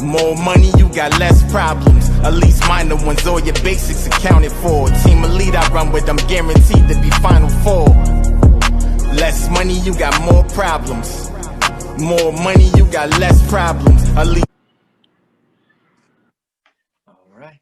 More money, you got less problems. At least minor ones, all your basics accounted for. Team elite I run with, I'm guaranteed to be Final Four. Less money, you got more problems. More money, you got less problems. At least. All right.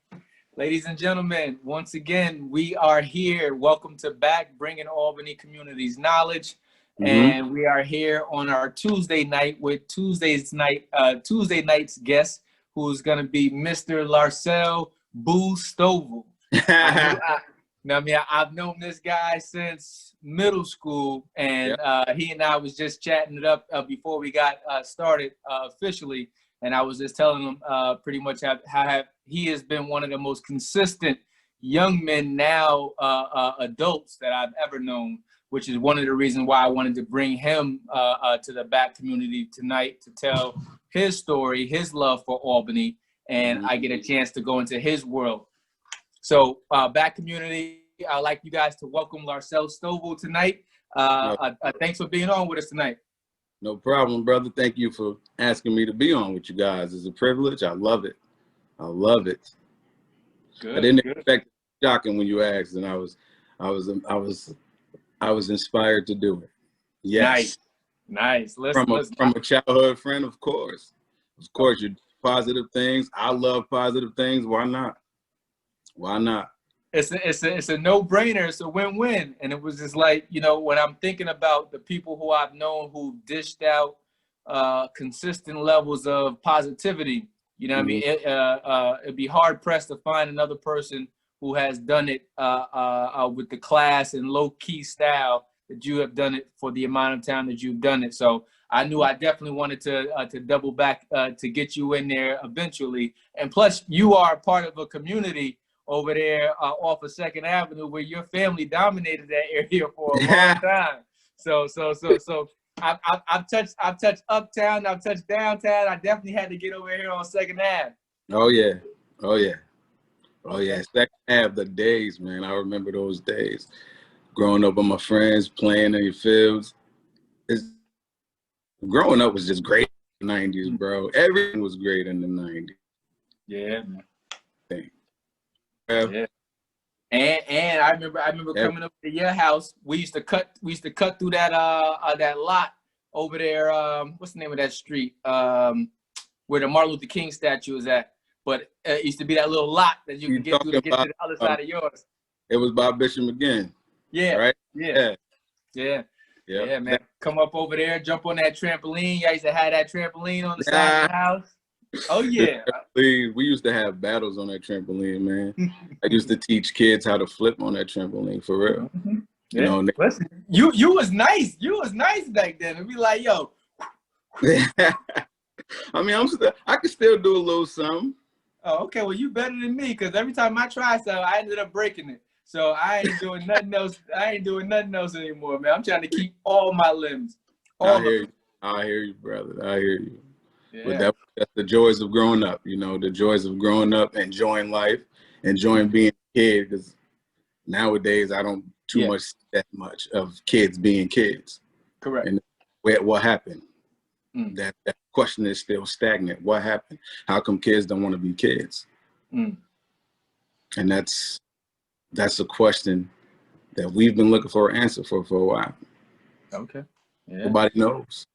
Ladies and gentlemen, once again, we are here. Welcome to Back, bringing Albany communities knowledge. And we are here on our Tuesday night with Tuesday night's guest, who's going to be Mr. Larsell Stovall. I've known this guy since middle school, and he and I was just chatting it up before we got started officially. And I was just telling him pretty much how he has been one of the most consistent young men now, adults that I've ever known, which is one of the reasons why I wanted to bring him to the Back community tonight to tell his story, his love for Albany, and I get a chance to go into his world. So Back community, I'd like you guys to welcome Larsell Stovall tonight. Thanks for being on with us tonight. No problem, brother. Thank you for asking me to be on with you guys. It's a privilege. I love it. I love it. Good, I didn't expect it. Shocking when you asked, and I was inspired to do it. Yes. Nice. From a childhood friend, of course. Of course, you do positive things. I love positive things. Why not? Why not? It's a no-brainer. It's a win-win. And it was just like, you know, when I'm thinking about the people who I've known who dished out consistent levels of positivity, you know what I mean? It'd be hard-pressed to find another person who has done it with the class and low-key style that you have done it for the amount of time that you've done it. So I knew I definitely wanted to double back to get you in there eventually. And plus, you are a part of a community over there off of 2nd Avenue where your family dominated that area for a long time. So I've touched uptown, I've touched downtown. I definitely had to get over here on 2nd Ave. Oh yeah. 2nd Ave, the days, man. I remember those days. Growing up with my friends, playing in the fields. Growing up was just great in the 90s, bro. Everything was great in the 90s. Yeah, man. Yeah. And I remember coming up to your house. We used to cut through that that lot over there. What's the name of that street? Where the Martin Luther King statue is at. But it used to be that little lot that you could get through to get to the other side of yours. It was by Bishop McGinn. Yeah. Right? Yeah, man. Come up over there, jump on that trampoline. I used to have that trampoline on the side of the house. Oh yeah. We used to have battles on that trampoline, man. I used to teach kids how to flip on that trampoline for real. Yeah. You know, listen, you was nice. You was nice back then. It'd be like, yo. I mean, I can still do a little something. Oh, okay. Well, you better than me, because every time I try something, I ended up breaking it. So I ain't doing nothing else. I ain't doing nothing else anymore, man. I'm trying to keep all my limbs. I hear you, brother. I hear you. Yeah. But that's the joys of growing up, you know, the joys of growing up, enjoying life, enjoying being a kid. Because nowadays I don't too much that much of kids being kids. Correct. And what happened? That question is still stagnant. What happened? How come kids don't want to be kids? And that's a question that we've been looking for an answer for a while. Okay. Yeah. Nobody knows.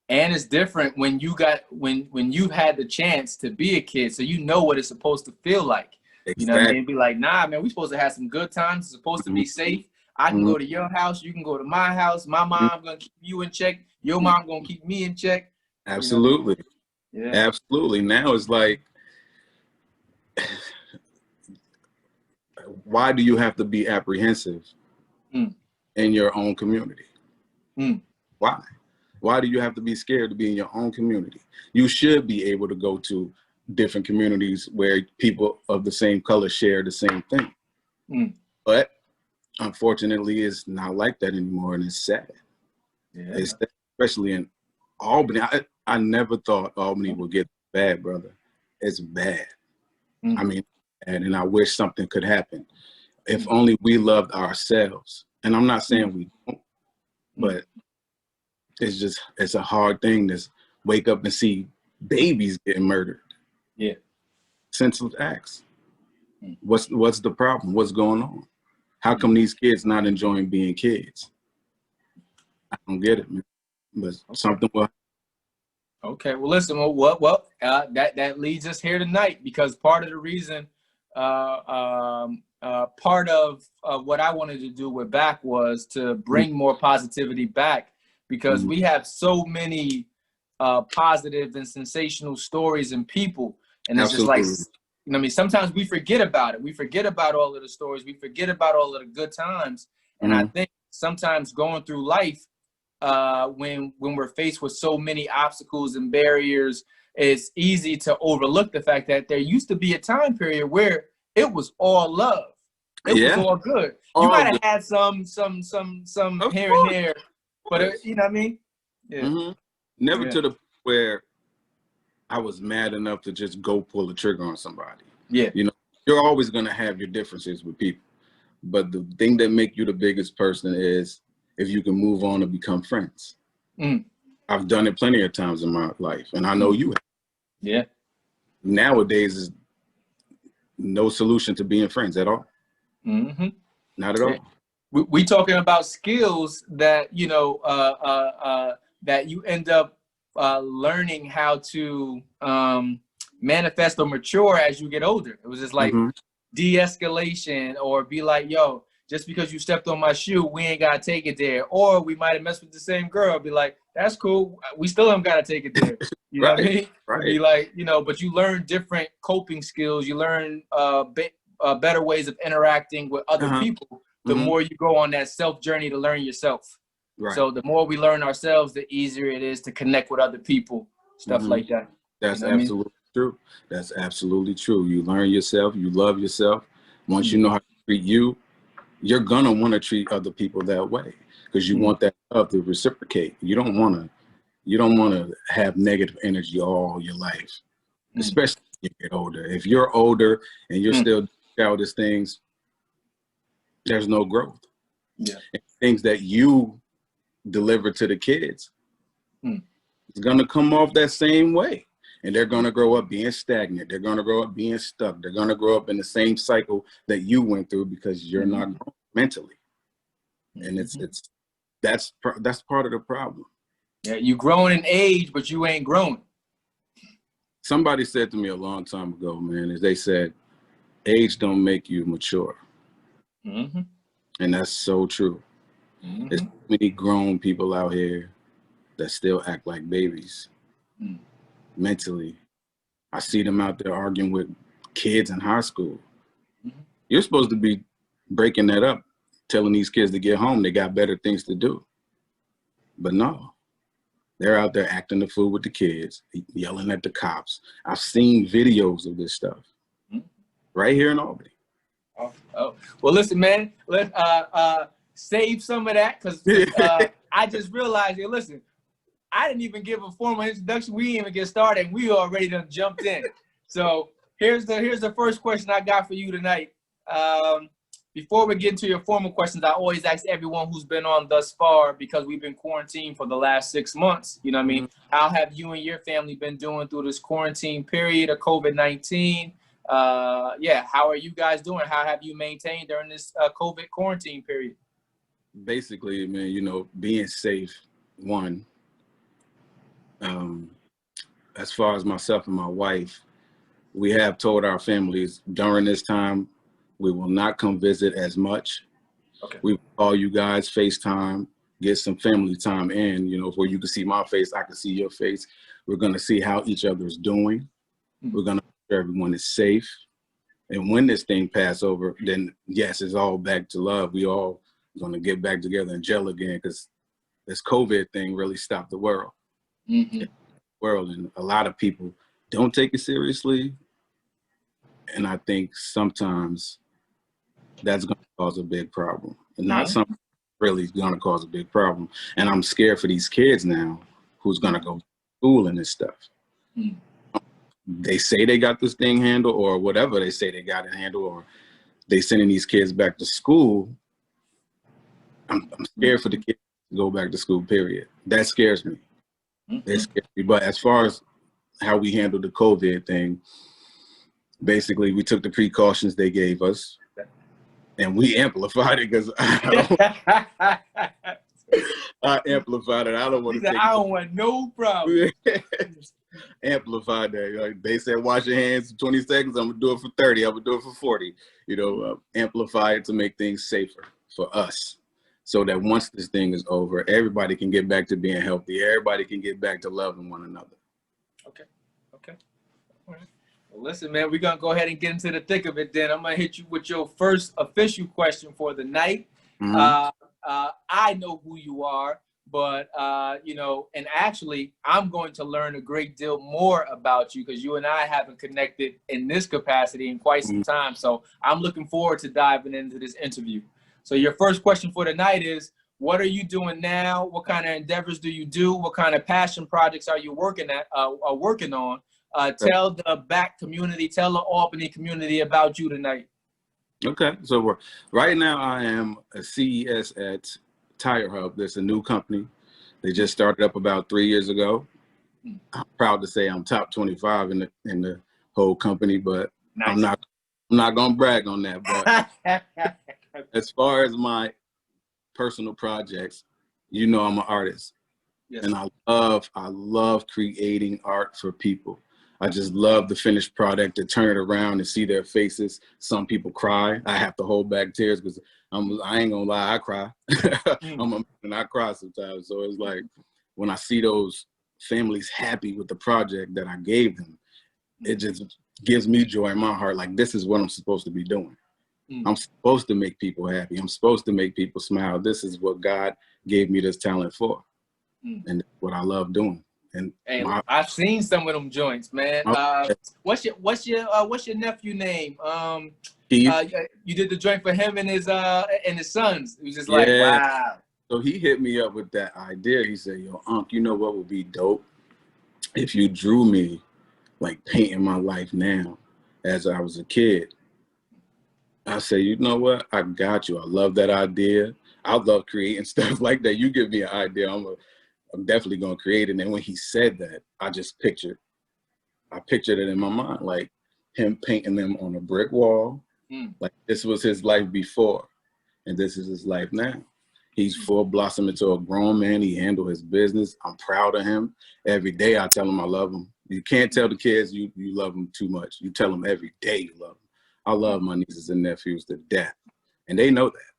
And it's different when you when you've had the chance to be a kid, so you know what it's supposed to feel like. Exactly. You know what I mean? Be like, nah, man, we supposed to have some good times. It's supposed to be safe. I can go to your house, you can go to my house. My mom gonna keep you in check. Your mom gonna keep me in check. Absolutely. You know? Yeah. Absolutely. Now it's like, why do you have to be apprehensive in your own community? Why? Why do you have to be scared to be in your own community? You should be able to go to different communities where people of the same color share the same thing. But unfortunately, it's not like that anymore, and it's sad. Yeah. It's sad, especially in Albany. I never thought Albany would get bad, brother. It's bad. I mean, and I wish something could happen. If only we loved ourselves. And I'm not saying we don't, but it's a hard thing to wake up and see babies getting murdered. Yeah. Senseless acts. What's the problem? What's going on? How come these kids not enjoying being kids? I don't get it, man. But something will. Okay. Well, listen. That leads us here tonight, because part of the reason, part of what I wanted to do with Back was to bring more positivity back, because we have so many positive and sensational stories and people, and it's just like, you know what I mean, sometimes we forget about it. We forget about all of the stories. We forget about all of the good times. And I think sometimes going through life, when we're faced with so many obstacles and barriers, it's easy to overlook the fact that there used to be a time period where it was all love. It was all good. You might have had some here and there, but you know what I mean? Yeah. Never to the point where I was mad enough to just go pull the trigger on somebody. Yeah. You know, you're always going to have your differences with people. But the thing that make you the biggest person is if you can move on and become friends. I've done it plenty of times in my life, and I know you have. Yeah. Nowadays is no solution to being friends at all. Not at all. We talking about skills that, you know, that you end up learning how to manifest or mature as you get older. It was just like de-escalation, or be like, yo, just because you stepped on my shoe, we ain't gotta take it there. Or we might have messed with the same girl, be like, that's cool, we still don't gotta take it there. You know what I mean? Be like, you know, but you learn different coping skills. You learn better ways of interacting with other people the more you go on that self journey to learn yourself. So the more we learn ourselves, the easier it is to connect with other people, stuff like that. That's you know absolutely true. That's absolutely true. You learn yourself, you love yourself. Once you know how to treat you, you're gonna want to treat other people that way, because you want that love to reciprocate. You don't want to have negative energy all your life, especially when you get older. If you're older and you're still childish things, there's no growth. And things that you deliver to the kids, it's gonna come off that same way. And they're going to grow up being stagnant. They're going to grow up being stuck. They're going to grow up in the same cycle that you went through, because you're not growing mentally. And that's part of the problem. Yeah, you growing in age, but you ain't growing. Somebody said to me a long time ago, man, is they said, age don't make you mature. And that's so true. There's many grown people out here that still act like babies. Mentally. I see them out there arguing with kids in high school. You're supposed to be breaking that up, telling these kids to get home. They got better things to do. But no, they're out there acting the fool with the kids, yelling at the cops. I've seen videos of this stuff right here in Albany. Well, listen, man, let's save some of that, because I just realized, hey, listen, I didn't even give a formal introduction. We didn't even get started, and we already done jumped in. So here's the first question I got for you tonight. Before we get into your formal questions, I always ask everyone who's been on thus far, because we've been quarantined for the last 6 months. You know what I mean? How have you and your family been doing through this quarantine period of COVID-19? How are you guys doing? How have you maintained during this COVID quarantine period? Basically, man, you know, being safe, one. As far as myself and my wife, we have told our families during this time, we will not come visit as much. We call you guys FaceTime, get some family time in, you know, where you can see my face, I can see your face. We're going to see how each other's doing. We're going to make sure everyone is safe. And when this thing pass over, then yes, it's all back to love. We all going to get back together and gel again, because this COVID thing really stopped the world. And a lot of people don't take it seriously, and I think sometimes that's going to cause a big problem, and not something really going to cause a big problem. And I'm scared for these kids now who's going to go to school and this stuff. They say they got this thing handled, or whatever they say they got it handled, or they sending these kids back to school. I'm scared for the kids to go back to school, period. That scares me. It scares me. But as far as how we handled the COVID thing. Basically, we took the precautions they gave us, and we amplified it because I amplified it. I don't want to take. I don't want no problem. Amplified that. Like they said, wash your hands for 20 seconds. I'm gonna do it for 30. I'm gonna do it for 40. Amplify it to make things safer for us, so that once this thing is over, everybody can get back to being healthy. Everybody can get back to loving one another. Okay. All right. Well, listen, man, we're going to go ahead and get into the thick of it then. I'm going to hit you with your first official question for the night. Mm-hmm. I know who you are, but, and actually, I'm going to learn a great deal more about you because you and I haven't connected in this capacity in quite some time. So I'm looking forward to diving into this interview. So your first question for the night is, what are you doing now? What kind of endeavors do you do? What kind of passion projects are you working on? Tell the BAC community, tell the Albany community about you tonight. Okay, so right now I am a CES at Tire Hub. There's a new company. They just started up about 3 years ago. I'm proud to say I'm top 25 in the whole company, but nice. I'm not gonna brag on that. But as far as my personal projects, I'm an artist. Yes. And I love creating art for people. I just love the finished product, to turn it around and see their faces. Some people cry. I have to hold back tears because I ain't gonna lie, I cry. And I cry sometimes. So it's like when I see those families happy with the project that I gave them, it just gives me joy in my heart. Like, this is what I'm supposed to be doing. I'm supposed to make people happy. I'm supposed to make people smile. This is what God gave me this talent for, and what I love doing. And hey, I've seen some of them joints, man. What's your nephew name? You did the joint for him and his sons. It was just like, wow. So he hit me up with that idea. He said, "Yo, Unc, you know what would be dope if you drew me like painting my life now as I was a kid." I say, you know what? I got you. I love that idea. I love creating stuff like that. You give me an idea, I'm definitely going to create it. And when he said that, I pictured it in my mind, like him painting them on a brick wall. Like this was his life before, and this is his life now. He's full blossom into a grown man. He handled his business. I'm proud of him. Every day I tell him I love him. You can't tell the kids you love them too much. You tell them every day you love them. I love my nieces and nephews to death, and they know that.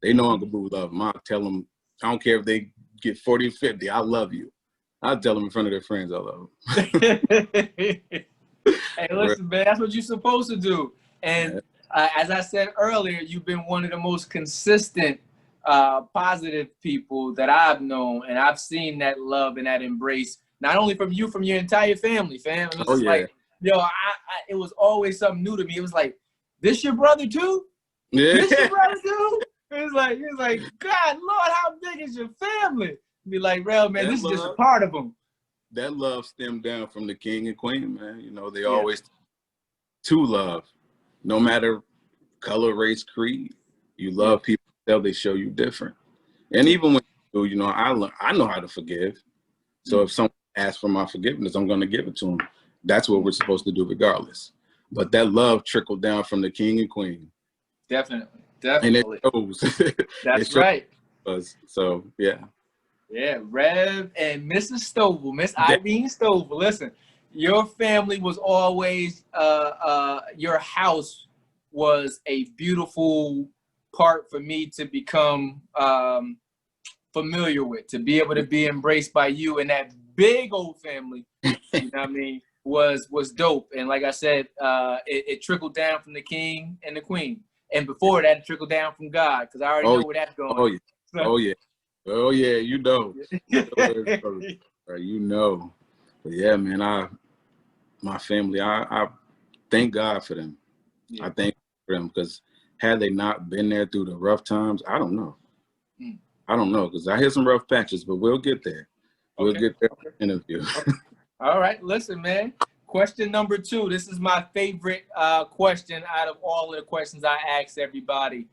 They know Uncle Boo love them. I tell them, I don't care if they get 40 or 50, I love you. I tell them in front of their friends I love them. Hey, listen, man, that's what you're supposed to do. And as I said earlier, you've been one of the most consistent, positive people that I've known, and I've seen that love and that embrace, not only from you, from your entire family, fam. It was like, it was always something new to me. It was like, this your brother too? Yeah. This your brother too? It's like, God, Lord, how big is your family? Be like, real man, that this love, is just a part of them. That love stemmed down from the king and queen, man. They always to love, no matter color, race, creed. You love people until they show you different. And even when I know how to forgive. So if someone asks for my forgiveness, I'm going to give it to them. That's what we're supposed to do regardless. But that love trickled down from the king and queen. Definitely. And it shows. That's right. So, yeah. Yeah, Rev and Mrs. Stovall, Miss Irene Stovall. Listen, your family was always, your house was a beautiful part for me to become familiar with, to be able to be embraced by you and that big old family, you know what I mean, was dope. And like I said, it trickled down from the king and the queen. And before that, it trickled down from God, because I already know where that's going. Oh, yeah. So. Oh, yeah, you know. You know. But yeah, man, my family, I thank God for them. Yeah. I thank God for them, because had they not been there through the rough times, I don't know. I don't know, because I hear some rough patches, but we'll get there. We'll get there in the interview. Okay. All right, listen, man. Question number 2. This is my favorite question out of all of the questions I ask everybody,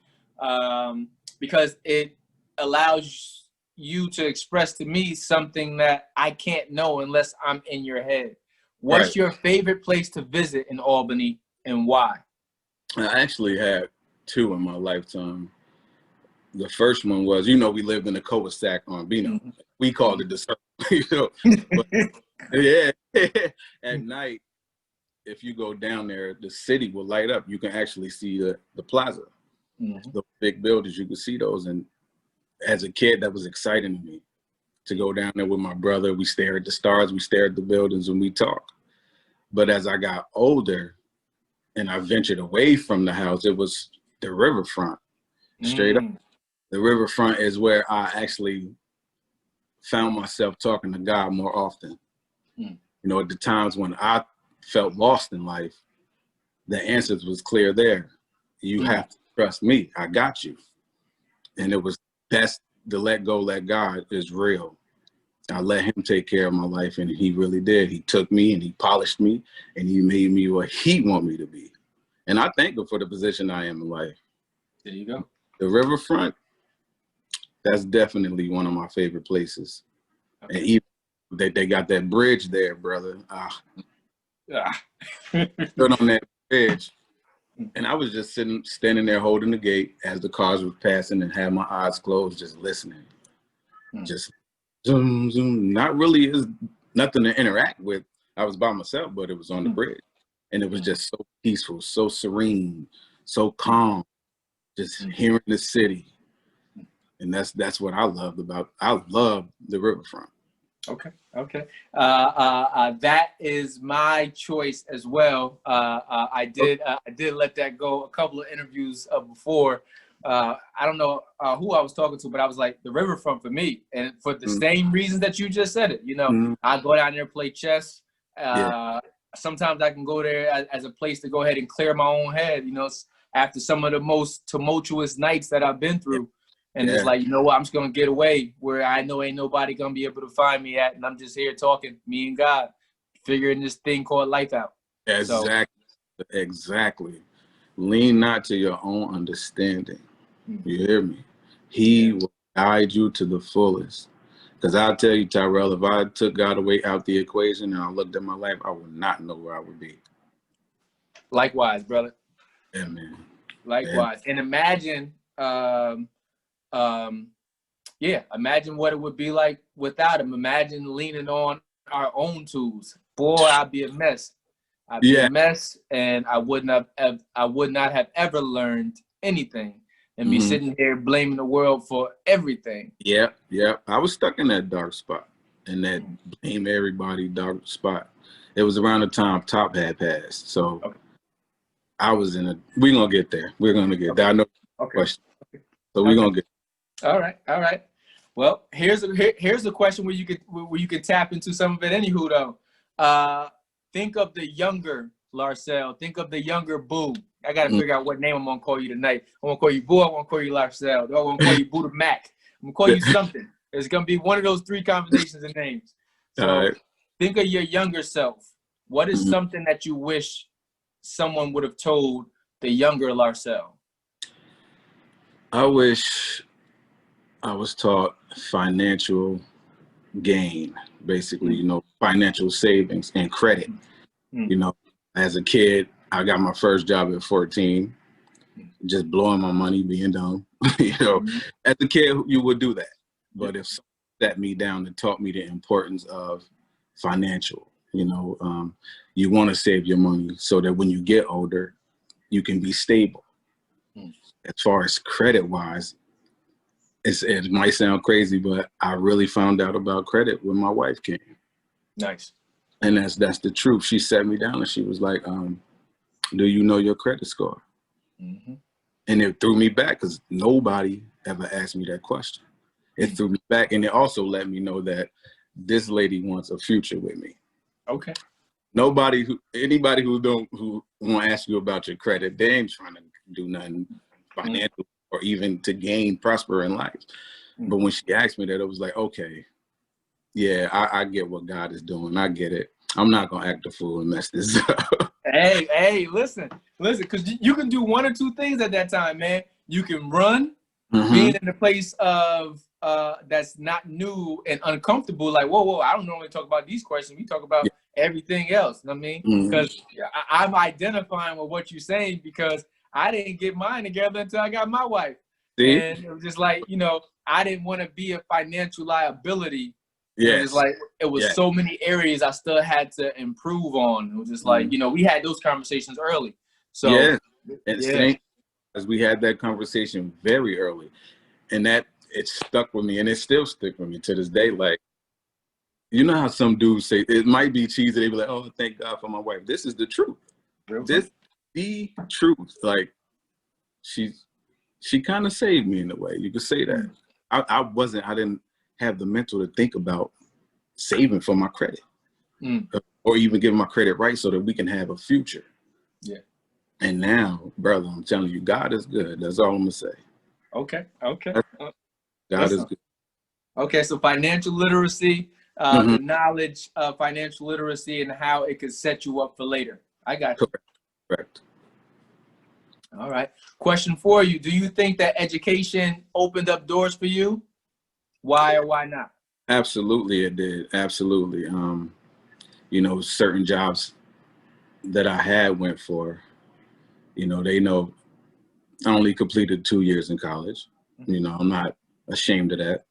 because it allows you to express to me something that I can't know unless I'm in your head. What's your favorite place to visit in Albany and why? I actually had 2 in my lifetime. The first one was, we lived in a cul-de-sac on Bino. We called it the circle, But yeah, at night, if you go down there, the city will light up. You can actually see the plaza, the big buildings. You can see those. And as a kid, that was exciting to me to go down there with my brother. We stare at the stars, we stare at the buildings, and we talk. But as I got older and I ventured away from the house, it was the riverfront, straight up. The riverfront is where I actually found myself talking to God more often. At the times when I felt lost in life, the answers was clear there. You have to trust me. I got you. And that's the let go, let God is real. I let him take care of my life, and he really did. He took me and he polished me, and he made me what he want me to be. And I thank him for the position I am in life. There you go. The riverfront, that's definitely one of my favorite places. Okay. And even they got that bridge there, brother. Stood on that bridge, and I was just standing there holding the gate as the cars were passing and had my eyes closed, just listening. Just zoom, zoom. Not really is nothing to interact with. I was by myself, but it was on the bridge. And it was just so peaceful, so serene, so calm, just hearing the city. And that's what I loved about. I love the riverfront. Okay. That is my choice as well. I did let that go a couple of interviews before. I don't know who I was talking to, but I was like, the riverfront for me, and for the same reasons that you just said it. I go down there and play chess. Sometimes I can go there as a place to go ahead and clear my own head. After some of the most tumultuous nights that I've been through. And it's like, what, I'm just going to get away where I know ain't nobody going to be able to find me at. And I'm just here talking, me and God, figuring this thing called life out. Exactly. Lean not to your own understanding. You hear me? He will guide you to the fullest. Because I'll tell you, Tyrell, if I took God away out the equation and I looked at my life, I would not know where I would be. Likewise, brother. Yeah, man. Likewise. And imagine... imagine what it would be like without him. Imagine leaning on our own tools. Boy, I'd be a mess. I'd be a mess, and I would not have ever learned anything, and be sitting here blaming the world for everything. Yeah. I was stuck in that dark spot, in that blame everybody dark spot. It was around the time Top had passed, so I was in a. We're gonna get there. We're gonna get there. I know. Question. So we're gonna get. All right. Well, here's a question where you could tap into some of it. Anywho, though, think of the younger Larsell. Think of the younger Boo. I got to figure out what name I'm gonna call you tonight. I'm gonna call you Boo. I'm gonna call you Larsell. I'm gonna call you Boo the Mac. I'm gonna call you something. It's gonna be one of those 3 combinations of names. So think of your younger self. What is something that you wish someone would have told the younger Larsell? I wish I was taught financial gain, basically, financial savings and credit. As a kid, I got my first job at 14, just blowing my money, being dumb. As a kid, you would do that. But if someone sat me down and taught me the importance of financial, you want to save your money so that when you get older, you can be stable. As far as credit-wise, it might sound crazy, but I really found out about credit when my wife came. Nice. And that's the truth. She sat me down and she was like, do you know your credit score? And it threw me back because nobody ever asked me that question. It threw me back, and it also let me know that this lady wants a future with me. Okay. Anybody who won't ask you about your credit, they ain't trying to do nothing financial or even to prosper in life. But when she asked me that, it was like, okay, yeah, I get what God is doing. I get it. I'm not gonna act a fool and mess this up. Hey, listen, because you can do 1 or 2 things at that time, man. You can run, being in a place of that's not new and uncomfortable. Like, whoa, I don't normally talk about these questions. We talk about everything else. You know what I mean? Because I'm identifying with what you're saying because I didn't get mine together until I got my wife. See? And it was just like, you know, I didn't want to be a financial liability. Yes. It was just like, it was so many areas I still had to improve on. It was just like, you know, we had those conversations early. So, and same as we had that conversation very early. And that, it stuck with me, and it still stick with me to this day. Like, you know how some dudes say, it might be cheesy, they be like, oh, thank God for my wife. This is the truth. This is the truth. Like, she kind of saved me in a way. You could say that. I didn't have the mental to think about saving for my credit or even giving my credit right so that we can have a future. Yeah. And now, brother, I'm telling you, God is good. That's all I'm going to say. Okay. God is good. Okay, so financial literacy, the knowledge of financial literacy and how it could set you up for later. I got you. Correct. All right. Question for you. Do you think that education opened up doors for you? Why or why not? Absolutely, it did. Absolutely. You know, certain jobs that I had went for, you know, they know I only completed 2 years in college. You know, I'm not ashamed of that.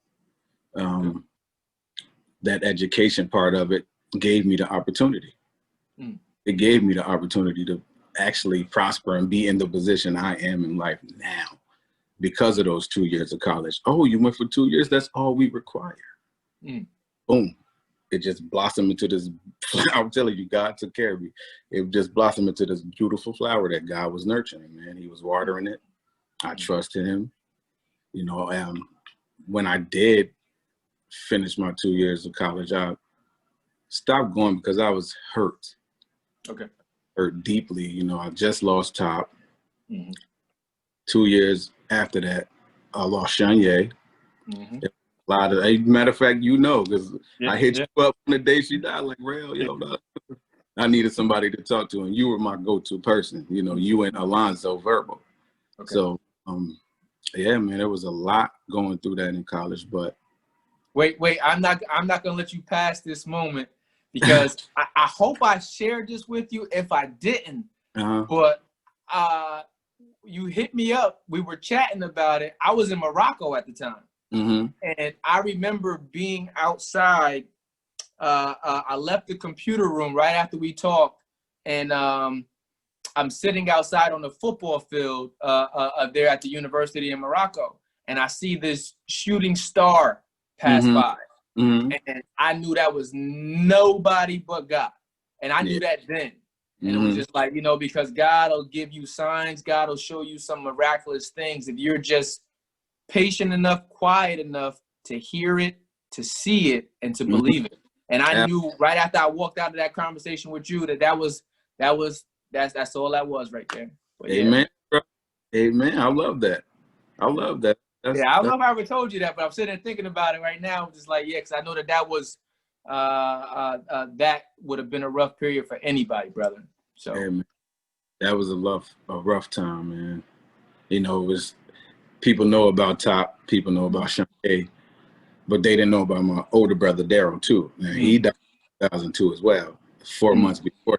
That education part of it gave me the opportunity. It gave me the opportunity to actually prosper and be in the position I am in life now because of those 2 years of college. Oh, you went for 2 years? That's all we require. Boom. It just blossomed into this, I'm telling you, God took care of me. It just blossomed into this beautiful flower that God was nurturing, man. He was watering it. I trusted him. You know, when I did finish my 2 years of college, I stopped going because I was hurt. Okay. Hurt deeply. You know, I just lost Top. 2 years after that, I lost Shanye. A lot of, matter of fact, you know, because I hit you up on the day she died, like, Rail, yo, I needed somebody to talk to, and you were my go-to person. You know, you and Alonzo Verbal. Okay. So, yeah, man, there was a lot going through that in college, but. Wait, I'm not gonna let you pass this moment because I hope I shared this with you. If I didn't, but you hit me up. We were chatting about it. I was in Morocco at the time. And I remember being outside. I left the computer room right after we talked, and I'm sitting outside on the football field there at the university in Morocco, and I see this shooting star pass by, and I knew that was nobody but God, and I knew that then. And it was just like, you know, because God will give you signs, God will show you some miraculous things if you're just patient enough, quiet enough to hear it, to see it, and to believe it. And I knew right after I walked out of that conversation with you that's all that was right there. But amen. Yeah. Amen. I love that. I love that. I don't know if I ever told you that, but I'm sitting there thinking about it right now. I'm just like, yeah, because I know that was that would have been a rough period for anybody, brother. So that was a rough time, man. You know, it was. People know about Top, people know about Shante, but they didn't know about my older brother, Daryl, too. And he died in 2002 as well, 4 months before.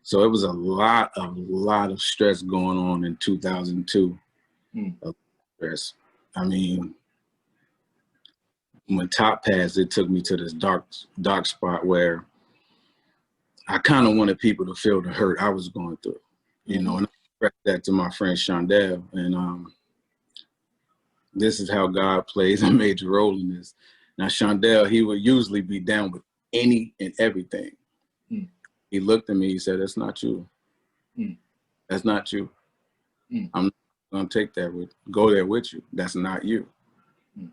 So it was a lot of stress going on in 2002. Stress. I mean, when Top passed, it took me to this dark spot where I kind of wanted people to feel the hurt I was going through, you know, and I expressed that to my friend Shondell, and this is how God plays a major role in this. Now, Shondell, he would usually be down with any and everything. He looked at me, he said, that's not you. That's not you. I'm not going to take that go there with you. That's not you.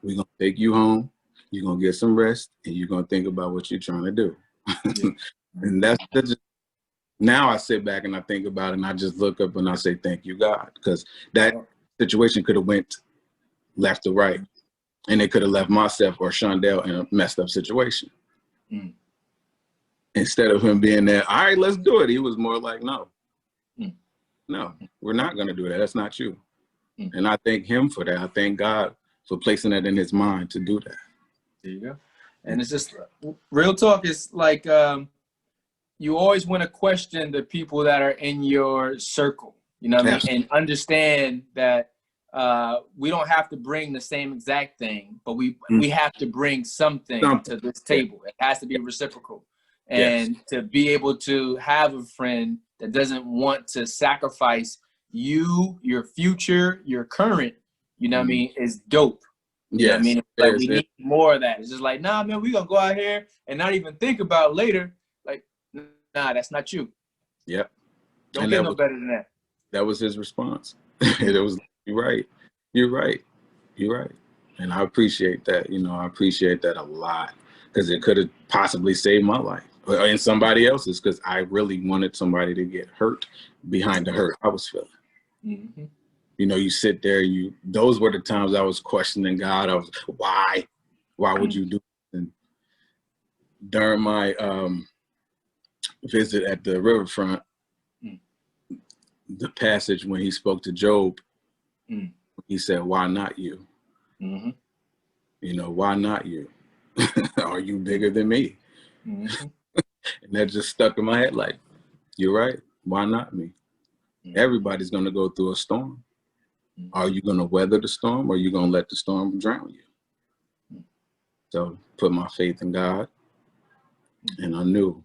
We're going to take you home. You're going to get some rest, and you're going to think about what you're trying to do. And that's just, now I sit back and I think about it, and I just look up and I say, thank you, God, because that situation could have went left or right, and it could have left myself or Shondell in a messed up situation. Instead of him being there, all right, let's do it, he was more like, no, we're not going to do that. That's not you. And I thank him for that. I thank God for placing that in his mind to do that. There you go. And it's just real talk. It's like you always want to question the people that are in your circle, you know what I mean? And understand that we don't have to bring the same exact thing, but we have to bring something to this table. It has to be reciprocal. And to be able to have a friend that doesn't want to sacrifice you, your future, your current, you know what I mean, is dope. You know what I mean? Like, we need more of that. It's just like, nah, man, we gonna go out here and not even think about it later. Like, nah, that's not you. Yep. Don't get no better than that. That was his response. It was, you're right. You're right. You're right. And I appreciate that. You know, I appreciate that a lot, because it could have possibly saved my life and somebody else's, because I really wanted somebody to get hurt behind the hurt I was feeling. Mm-hmm. You know, you sit there, those were the times I was questioning God. I was, why would you do this? And during my visit at the riverfront, the passage when he spoke to Job, he said, why not you? Mm-hmm. You know, why not you? Are you bigger than me? Mm-hmm. And that just stuck in my head like, you're right. Why not me? Mm-hmm. Everybody's going to go through a storm. Mm-hmm. Are you going to weather the storm, or are you going to let the storm drown you? Mm-hmm. So put my faith in God. Mm-hmm. And I knew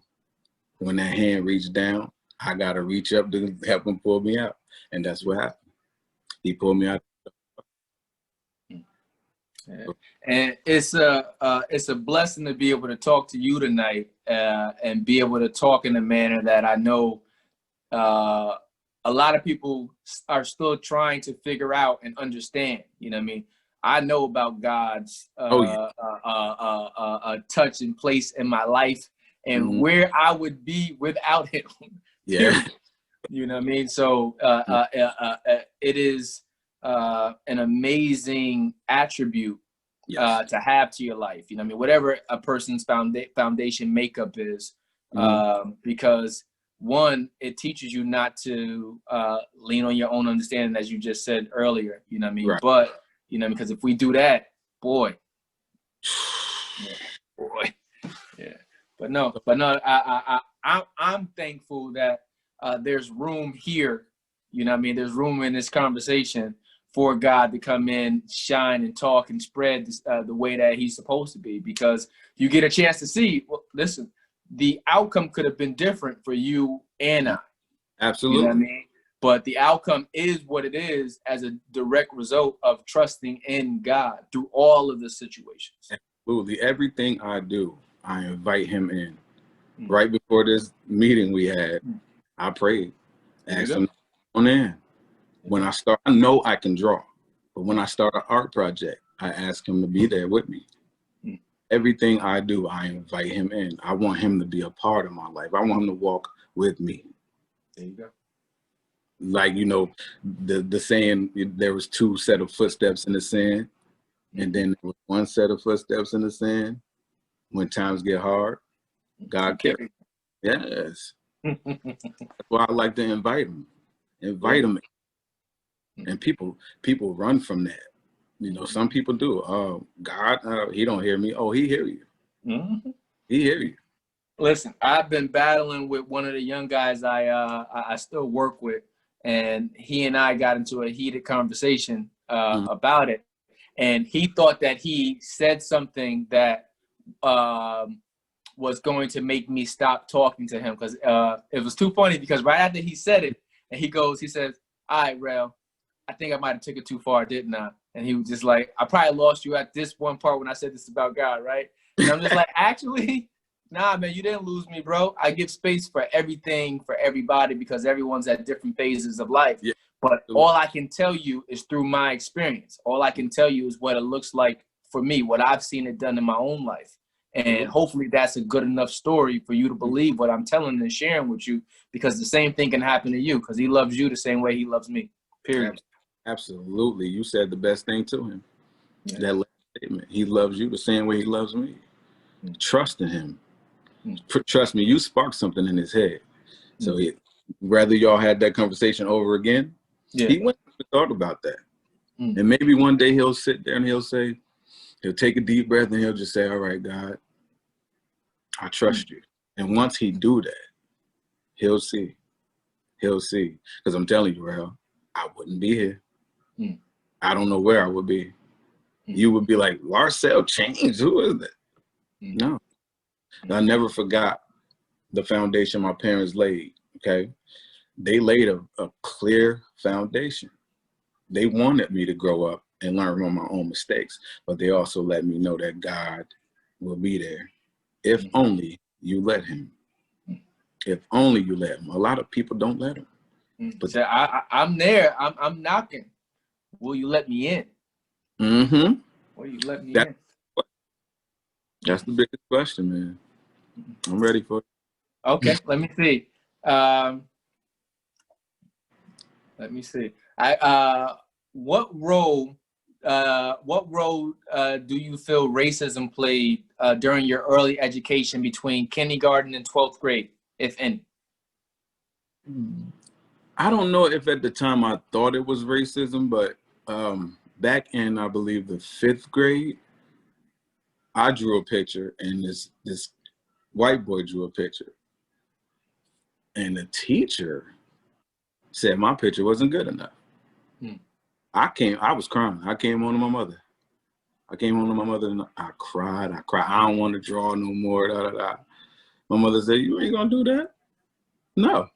when that hand reached down, I got to reach up to help him pull me out. And that's what happened. He pulled me out. Yeah. And it's a blessing to be able to talk to you tonight, and be able to talk in a manner that I know a lot of people are still trying to figure out and understand. You know what I mean? I know about God's touch and place in my life, and where I would be without him. Yeah. You know what I mean? So it is an amazing attribute to have to your life. You know what I mean? Whatever a person's foundation makeup is, because one, it teaches you not to lean on your own understanding, as you just said earlier. You know what I mean? Right. But, you know, because if we do that, boy. Yeah. But no, I'm thankful that there's room here. You know what I mean? There's room in this conversation for God to come in, shine, and talk and spread this, the way that he's supposed to be, because you get a chance to see, well, listen, the outcome could have been different for you and I. Absolutely. You know what I mean? But the outcome is what it is as a direct result of trusting in God through all of the situations. Absolutely. Everything I do, I invite him in. Right before this meeting we had, I prayed, asked him on in. When I start, I know I can draw, but when I start an art project, I ask him to be there with me. Everything I do, I invite him in. I want him to be a part of my life. I want him to walk with me. There you go. Like, you know, the saying, there was 2 sets of footsteps in the sand, and then there was 1 set of footsteps in the sand. When times get hard, God carries. Yes. That's why I like to invite him. Invite him. And people run from that. You know, some people do. Oh, God, he don't hear me. Oh, he hear you. He hear you. Listen, I've been battling with one of the young guys I still work with, and he and I got into a heated conversation about it. And he thought that he said something that was going to make me stop talking to him, because it was too funny, because right after he said it, and he says, all right, Rel, I think I might have took it too far, didn't I? And he was just like, I probably lost you at this one part when I said this about God, right? And I'm just like, actually, nah, man, you didn't lose me, bro. I give space for everything, for everybody, because everyone's at different phases of life. Yeah. But all I can tell you is through my experience. All I can tell you is what it looks like for me, what I've seen it done in my own life. And hopefully that's a good enough story for you to believe what I'm telling and sharing with you, because the same thing can happen to you, because he loves you the same way he loves me, period. Absolutely. You said the best thing to him. Yeah. That last statement. He loves you the same way he loves me. Trust in him. Trust me, you sparked something in his head. So whether y'all had that conversation over again, he went and thought about that. And maybe one day he'll sit there and he'll take a deep breath and he'll just say, all right, God, I trust you. And once he do that, He'll see. He'll see. Because I'm telling you, Rail, I wouldn't be here. I don't know where I would be. You would be like, Larsell changed. Who is that? No. I never forgot the foundation my parents laid, okay? They laid a clear foundation. They wanted me to grow up and learn from my own mistakes, but they also let me know that God will be there if only you let him. If only you let him. A lot of people don't let him. But so I'm there. I'm knocking. Will you let me in? Will you let me in? That's the biggest question, man. I'm ready for it. Okay, let me see. Let me see. What role do you feel racism played during your early education between kindergarten and 12th grade, if any? I don't know if at the time I thought it was racism, but back in, I believe, the 5th grade, I drew a picture, and this white boy drew a picture. And the teacher said my picture wasn't good enough. I was crying. I came home to my mother. And I cried. I don't want to draw no more. My mother said, you ain't gonna do that? No.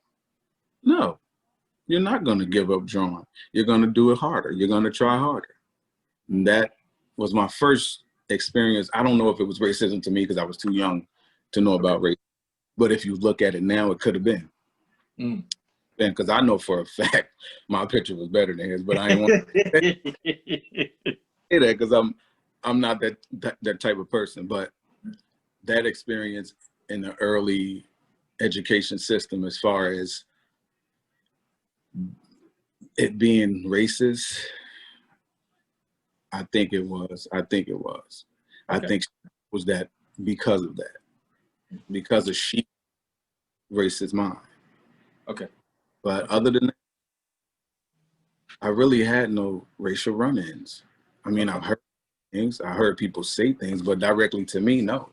You're not gonna give up drawing. You're gonna do it harder. You're gonna try harder. And that was my first experience. I don't know if it was racism to me because I was too young to know about race. But if you look at it now, it could have been. Because I know for a fact my picture was better than his, but I ain't want to say that because I'm not that type of person. But that experience in the early education system, as far as it being racist, I think it was. Okay. I think it was that because of that. Because of she racist mind. Okay. But other than that, I really had no racial run-ins. I mean, I've heard things, I heard people say things, but directly to me, no.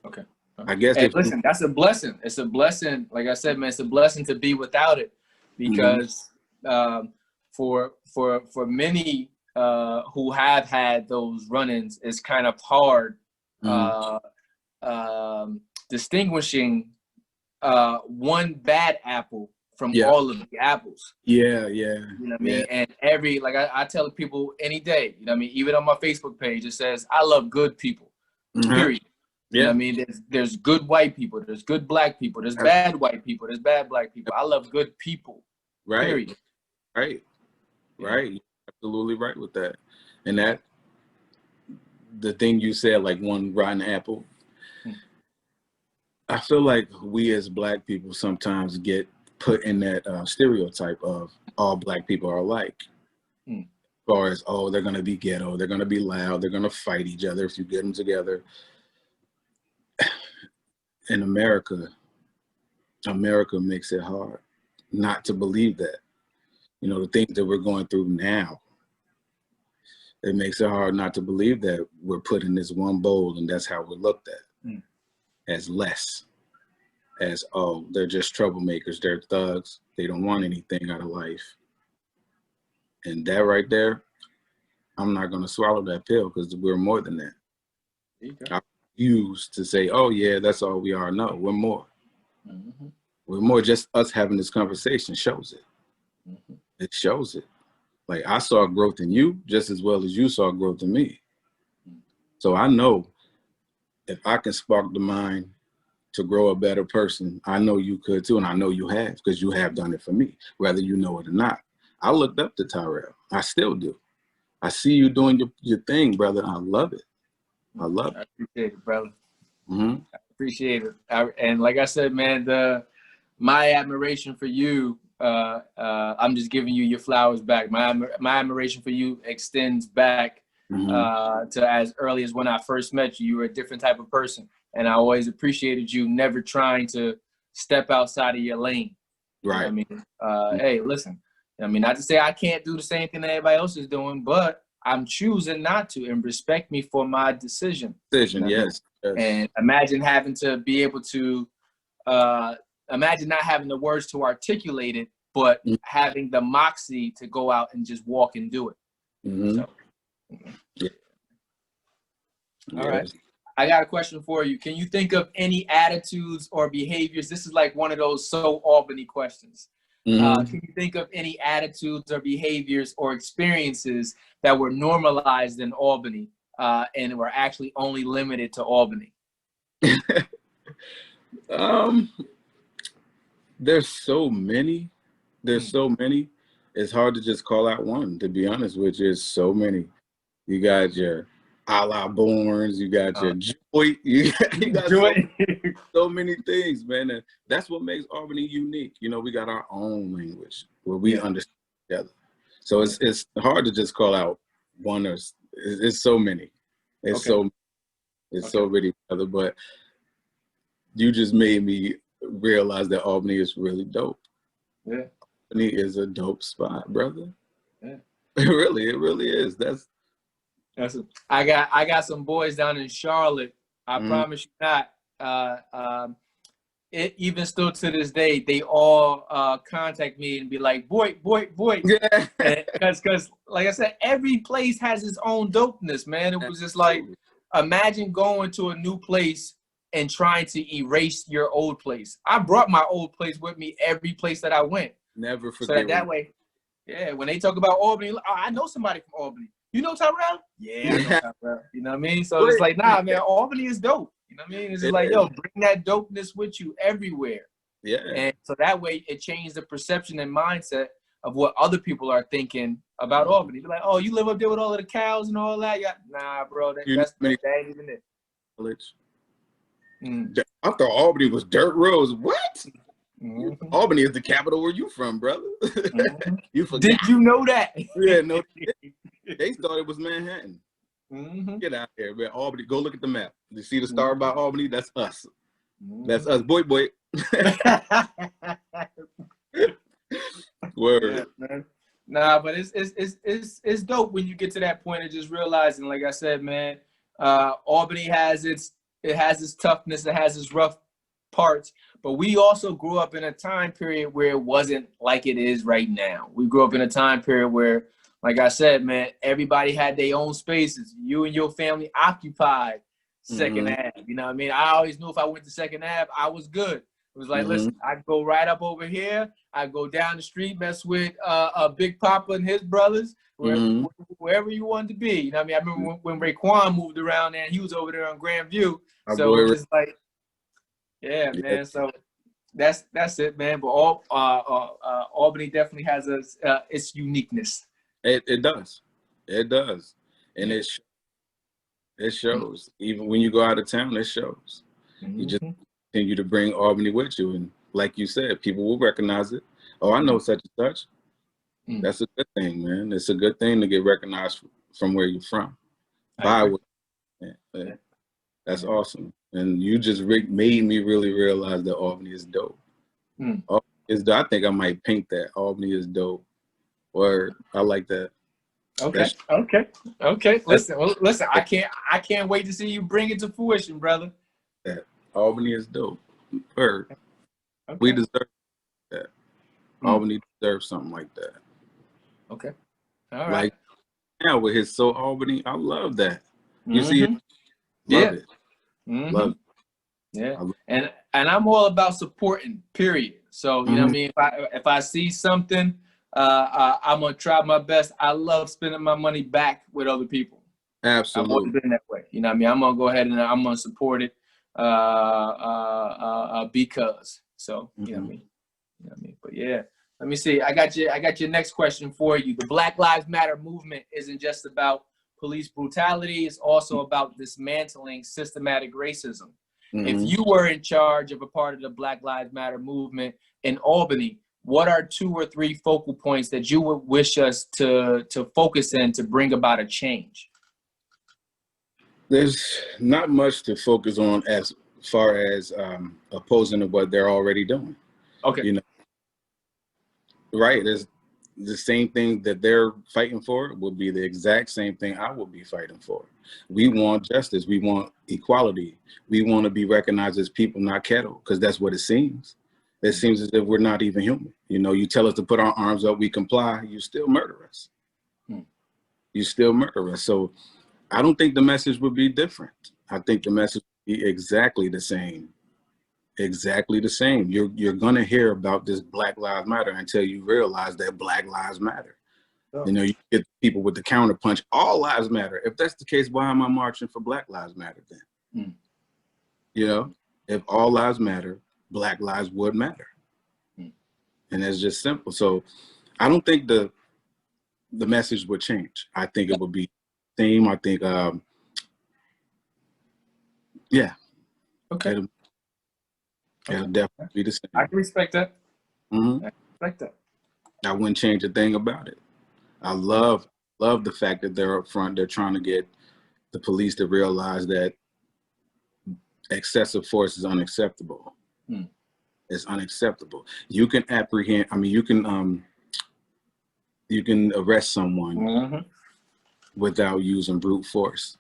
Okay. I guess listen, that's a blessing. It's a blessing. Like I said, man, it's a blessing to be without it, because for many who have had those run-ins, it's kind of hard distinguishing one bad apple from all of the apples. Yeah. You know what I mean? And like I tell people any day, you know what I mean? Even on my Facebook page, it says, I love good people, period. You know what I mean? There's good white people, there's good black people, there's bad white people, there's bad black people. I love good people, period. Right. You're absolutely right with that. And that, the thing you said, like one rotten apple, I feel like we as black people sometimes get put in that stereotype of all black people are alike. As far as, oh, they're going to be ghetto, they're going to be loud, they're going to fight each other if you get them together. In America makes it hard not to believe that. You know, the things that we're going through now, it makes it hard not to believe that we're put in this one bowl and that's how we're looked at. As less, as, oh, they're just troublemakers, they're thugs, they don't want anything out of life. And that right there, I'm not going to swallow that pill, because we're more than that. I refuse to say, oh yeah, that's all we are. No, we're more. We're more. Just us having this conversation shows it. It shows it. Like, I saw growth in you just as well as you saw growth in me. So I know if I can spark the mind to grow a better person, I know you could too, and I know you have, because you have done it for me, whether you know it or not. I looked up to Tyrell. I still do. I see you doing your thing, brother. I love it. I love it. I appreciate it, brother. I appreciate it. And like I said, man, my admiration for you, I'm just giving you your flowers back. My admiration for you extends back to as early as when I first met you. You were a different type of person, and I always appreciated you never trying to step outside of your lane. Right. You know what I mean, hey, listen. I mean, not to say I can't do the same thing that everybody else is doing, but I'm choosing not to, and respect me for my decision. Yes. And imagine having to be able to imagine not having the words to articulate it, but having the moxie to go out and just walk and do it. So, yeah. All right. I got a question for you. Can you think of any attitudes or behaviors? This is like one of those so Albany questions. Can you think of any attitudes or behaviors or experiences that were normalized in Albany and were actually only limited to Albany? There's so many. There's so many. It's hard to just call out one, to be honest with you. There's so many. You got your a la Borns, you got your joy, you got so many things, man. And that's what makes Albany unique. You know, we got our own language where we understand each other. So it's hard to just call out one, or it's so many. It's so many other, but you just made me realize that Albany is really dope. Yeah. Albany is a dope spot, brother. Yeah. It really is. I got some boys down in Charlotte. I promise you not. It even still to this day, they all contact me and be like, boy. Yeah. Because like I said, every place has its own dopeness, man. It was just like, imagine going to a new place and trying to erase your old place. I brought my old place with me every place that I went. Never forget. So that way, yeah, when they talk about Albany, I know somebody from Albany. You know Tyrell? Yeah, I know Tyrell. You know what I mean? So it's like, nah, man, Albany is dope. You know what I mean? It's just like, yo, bring that dopeness with you everywhere. Yeah. And so that way it changed the perception and mindset of what other people are thinking about Albany. They're like, oh, you live up there with all of the cows and all that? Yeah. Nah, bro, that ain't even it. I thought Albany was dirt roads. What? Albany is the capital. Where you from, brother? You forgot. Did you know that? Yeah, no. They thought it was Manhattan. Get out there, man. Albany. Go look at the map. You see the star by Albany? That's us. That's us. Boy. Word. Yeah, man. Nah, but it's dope when you get to that point of just realizing, like I said, man, Albany has its toughness, it has its rough parts, but we also grew up in a time period where it wasn't like it is right now. We grew up in a time period where, like I said, man, everybody had their own spaces. You and your family occupied Second Ave. You know what I mean? I always knew if I went to Second Ave, I was good. It was like, listen, I go right up over here. I go down the street, mess with Big Papa and his brothers, wherever you wanted to be. You know what I mean? I remember when Raekwon moved around there, and he was over there on Grandview. So it was like, yeah, man. So that's it, man. But Albany definitely has its uniqueness. It does, and it shows. Even when you go out of town, it shows. You just continue to bring Albany with you, and like you said, people will recognize it. Oh, I know such and such. That's a good thing, man. It's a good thing to get recognized from where you're from. That's awesome. And you just made me really realize that Albany is dope. I think I might paint that. Albany is dope. Or I like that. Okay. Listen. I can't wait to see you bring it to fruition, brother. That Albany is dope. We deserve that. Albany deserves something like that. Okay. All right. Like now with his So Albany, I love that. You see it? Love it. Love it. Yeah. And I'm all about supporting, period. So, you know what I mean? If I see something, I'm going to try my best. I love spending my money back with other people. Absolutely. I've always been that way. You know what I mean? I'm going to go ahead and I'm going to support it because. So, you know what I mean? You know what I mean? But yeah, let me see. I got your next question for you. The Black Lives Matter movement isn't just about police brutality. It's also about dismantling systematic racism. If you were in charge of a part of the Black Lives Matter movement in Albany, what are 2 or 3 focal points that you would wish us to focus in to bring about a change? There's not much to focus on as far as opposing to what they're already doing. Okay. You know, right. There's the same thing that they're fighting for would be the exact same thing I would be fighting for. We want justice. We want equality. We want to be recognized as people, not cattle, because that's what it seems. It seems as if we're not even human. You know, you tell us to put our arms up, we comply, you still murder us. You still murder us. So I don't think the message would be different. I think the message would be exactly the same. Exactly the same. You're gonna hear about this Black Lives Matter until you realize that Black Lives Matter. You know, you get people with the counterpunch, all lives matter. If that's the case, why am I marching for Black Lives Matter then? You know, if all lives matter, Black lives would matter. And it's just simple. So I don't think the message would change. I think it would be the same. I think, yeah. Okay. It'll definitely be the same. I can respect that. I can respect that. I wouldn't change a thing about it. I love the fact that they're up front. They're trying to get the police to realize that excessive force is unacceptable. It's unacceptable. You can apprehend. I mean, you can arrest someone without using brute force.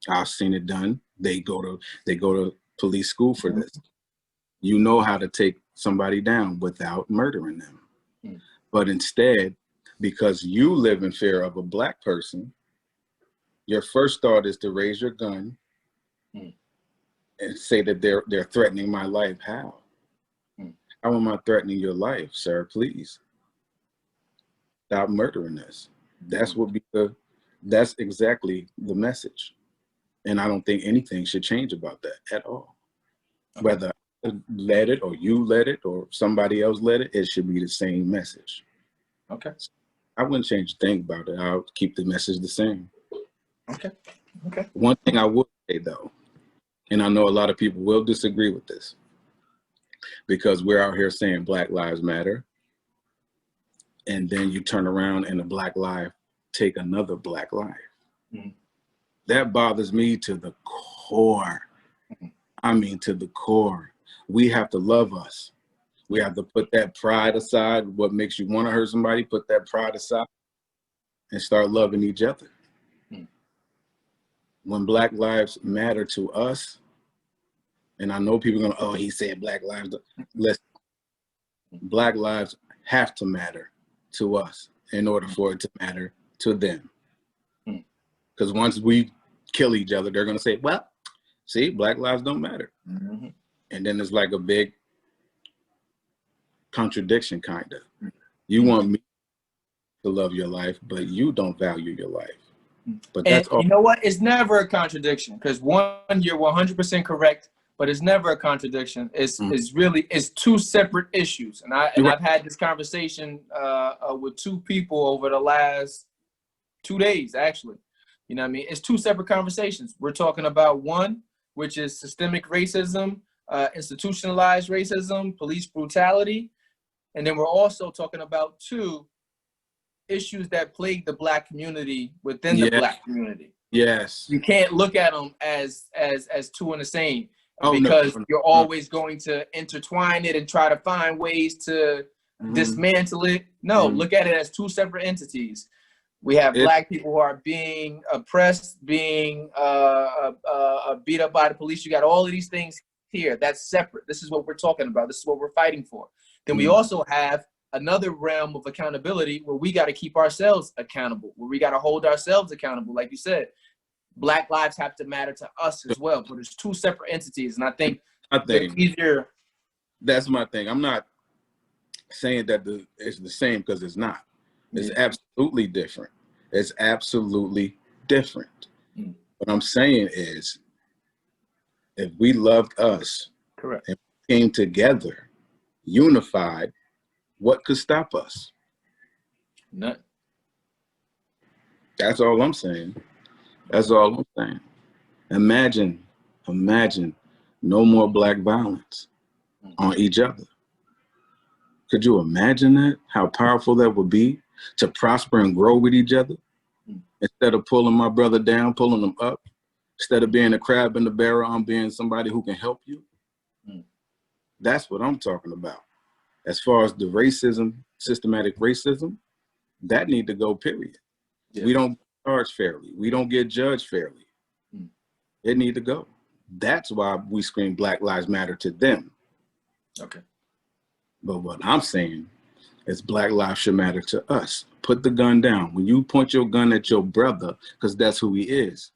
I've seen it done. They go to police school for this. You know how to take somebody down without murdering them. But instead, because you live in fear of a Black person, your first thought is to raise your gun and say that they're threatening my life. How? How am I threatening your life, sir? Please stop murdering us. That's exactly the message. And I don't think anything should change about that at all. Whether I led it or you led it or somebody else led it, it should be the same message. Okay. I wouldn't change a thing about it. I'll keep the message the same. Okay. Okay. One thing I would say though, and I know a lot of people will disagree with this, because we're out here saying Black Lives Matter, and then you turn around and a Black life take another Black life. That bothers me to the core. I mean, to the core. We have to love us. We have to put that pride aside. What makes you want to hurt somebody, put that pride aside and start loving each other. When Black lives matter to us, and I know people are going, oh, he said Black lives. Listen, Black lives have to matter to us in order for it to matter to them. Because once we kill each other, they're going to say, well, see, Black lives don't matter. And then it's like a big contradiction, kind of. You want me to love your life, but you don't value your life. But that's all. You know what? It's never a contradiction, because one, you're 100% correct, but it's never a contradiction. It's it's two separate issues. And I've had this conversation with two people over the last 2 days, actually. You know what I mean? It's two separate conversations. We're talking about one, which is systemic racism, institutionalized racism, police brutality. And then we're also talking about two, issues that plague the Black community within the Black community. Yes. You can't look at them as two and the same, because you're always going to intertwine it and try to find ways to dismantle it. No, look at it as two separate entities. We have Black people who are being oppressed, being beat up by the police. You got all of these things here. That's separate. This is what we're talking about. This is what we're fighting for. Then we also have another realm of accountability where we got to keep ourselves accountable, where we got to hold ourselves accountable. Like you said, Black lives have to matter to us as well, but it's two separate entities. And I think it's easier. That's my thing. I'm not saying that it's the same, because it's not. It's absolutely different. It's absolutely different. What I'm saying is, if we loved us, correct, and came together, unified, what could stop us? None. That's all I'm saying. That's all I'm saying. Imagine no more Black violence on each other. Could you imagine that? How powerful that would be to prosper and grow with each other? Instead of pulling my brother down, pulling him up. Instead of being a crab in the barrel, I'm being somebody who can help you. That's what I'm talking about. As far as the racism, systematic racism, that need to go, period. We don't charge fairly. We don't get judged fairly. It need to go. That's why we scream Black Lives Matter to them. Okay. But what I'm saying is Black lives should matter to us. Put the gun down. When you point your gun at your brother, because that's who he is.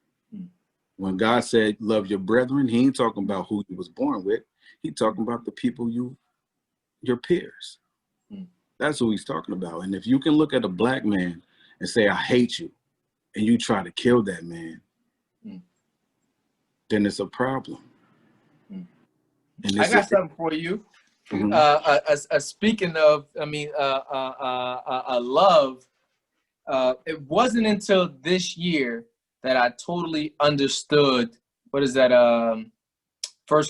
When God said, love your brethren, he ain't talking about who you was born with. He talking about the people your peers. That's who he's talking about. And if you can look at a Black man and say, I hate you, and you try to kill that man, then it's a problem. And I got something for you. Speaking of, I mean, love, it wasn't until this year that I totally understood, what is that, 1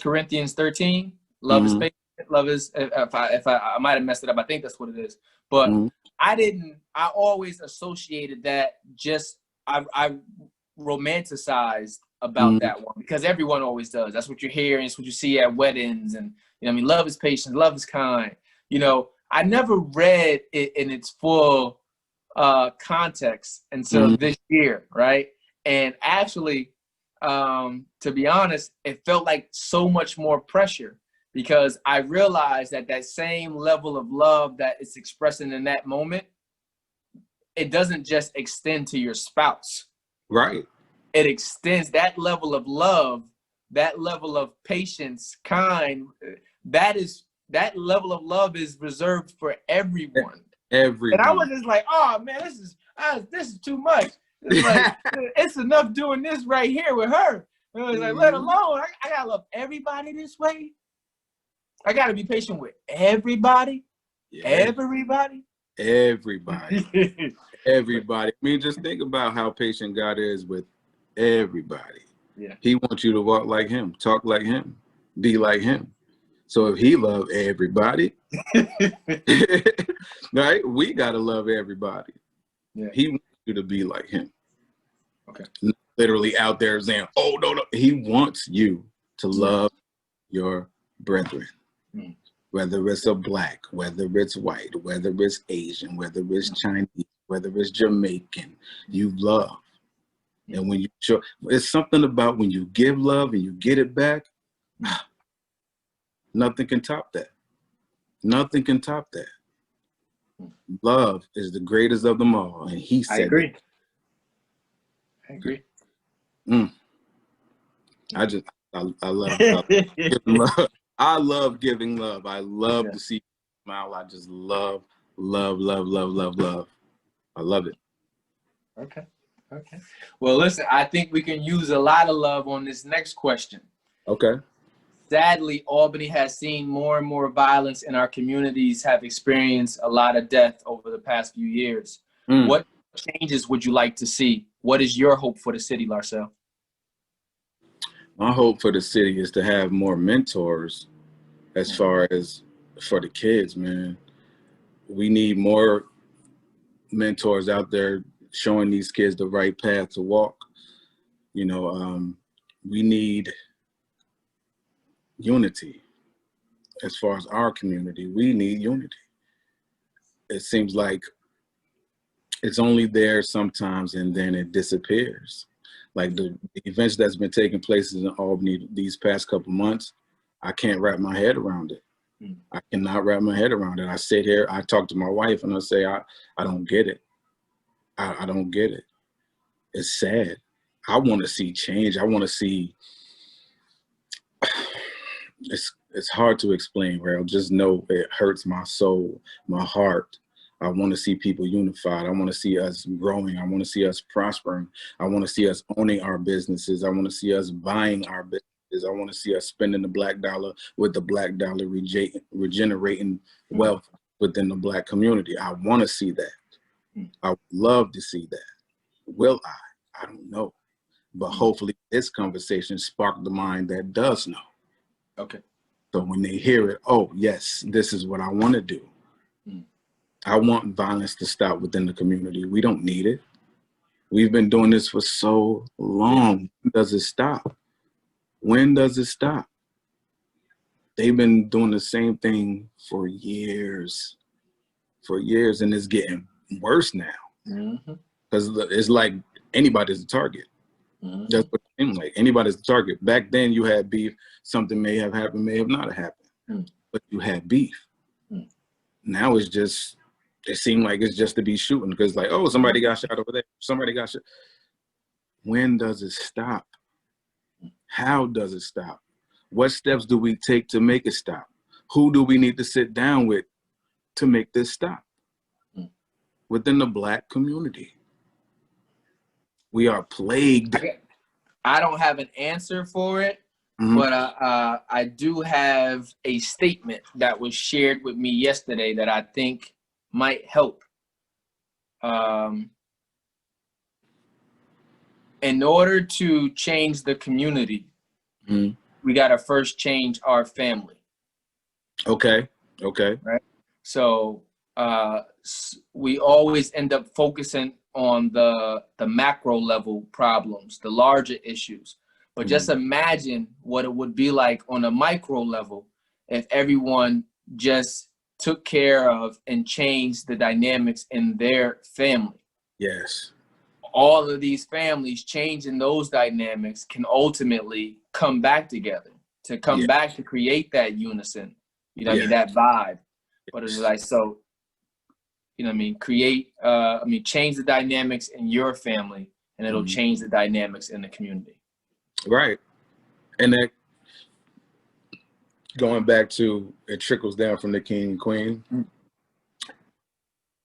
Corinthians 13? Love is patient, love is, if I might have messed it up, I think that's what it is. But I always associated that I romanticized about that one, because everyone always does. That's what you hear, and it's what you see at weddings, and you know, I mean, love is patient, love is kind. You know, I never read it in its full context until this year, right? And actually, to be honest, it felt like so much more pressure, because I realized that that same level of love that it's expressing in that moment, it doesn't just extend to your spouse. Right. It extends that level of love, that level of patience, kind, that level of love is reserved for everyone. Everyone. And I was just like, oh man, this is too much. It's like, it's enough doing this right here with her. And I was like, let alone, I gotta love everybody this way. I gotta be patient with everybody. Yeah. Everybody. Everybody. I mean, just think about how patient God is with everybody. Yeah. He wants you to walk like him, talk like him, be like him. So if he loved everybody, right, we got to love everybody. Yeah. He wants you to be like him. Okay. Not literally out there saying, oh, no. He wants you to love your brethren. Whether it's a Black, whether it's white, whether it's Asian, whether it's Chinese, whether it's Jamaican, you love. And when you show, it's something about when you give love and you get it back, nothing can top that. Nothing can top that. Love is the greatest of them all. And he said, I agree. I agree. I love giving love. I love giving love. I love to see you smile. I just love. I love it. Okay. Well, listen, I think we can use a lot of love on this next question. Okay. Sadly, Albany has seen more and more violence, and our communities have experienced a lot of death over the past few years. What changes would you like to see? What is your hope for the city, Larsell? My hope for the city is to have more mentors as far as for the kids, man. We need more mentors out there showing these kids the right path to walk. You know, we need unity as far as our community. We need unity. It seems like it's only there sometimes and then it disappears. Like the events that's been taking place in Albany these past couple months, I can't wrap my head around it. I cannot wrap my head around it. I sit here, I talk to my wife and I say, I don't get it. I don't get it. It's sad. I want to see change. I want to see, it's hard to explain, Rail. Just know it hurts my soul, my heart. I want to see people unified. I want to see us growing. I want to see us prospering. I want to see us owning our businesses. I want to see us buying our businesses. I want to see us spending the Black dollar with the Black dollar regenerating wealth within the Black community. I want to see that. I would love to see that. Will I? I don't know. But hopefully this conversation sparked the mind that does know. Okay. So when they hear it, oh, yes, this is what I want to do. I want violence to stop within the community. We don't need it. We've been doing this for so long. When does it stop? When does it stop? They've been doing the same thing for years. And it's getting worse now. Because it's like anybody's a target. That's what it seems like. Anybody's a target. Back then you had beef. Something may have happened, may have not happened. But you had beef. Now it's just, it seemed like it's just to be shooting because like, oh, somebody got shot over there. Somebody got shot. When does it stop? How does it stop? What steps do we take to make it stop? Who do we need to sit down with to make this stop? Within the Black community, we are plagued. I don't have an answer for it, but I do have a statement that was shared with me yesterday that I think might help. In order to change the community, we got to first change our family. Okay. Right. So we always end up focusing on the macro level problems, the larger issues. But just imagine what it would be like on a micro level if everyone just took care of and changed the dynamics in their family. Yes. All of these families changing those dynamics can ultimately come back together, to come back to create that unison, you know what I mean, that vibe. But it's like, so, you know what I mean, change the dynamics in your family and it'll change the dynamics in the community. Right. And that, going back to, it trickles down from the king and queen.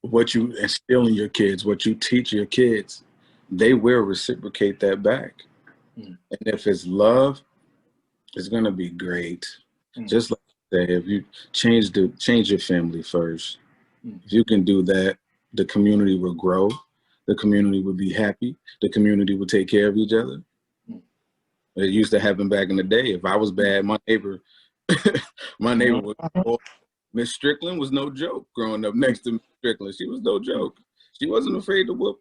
What you instill in your kids, what you teach your kids, they will reciprocate that back. And if it's love, it's gonna be great. Just like I say, if you change your family first, if you can do that, the community will grow, the community will be happy, the community will take care of each other. It used to happen back in the day. If I was bad, my neighbor was, Miss Strickland was no joke growing up next to Miss Strickland. She was no joke. She wasn't afraid to whoop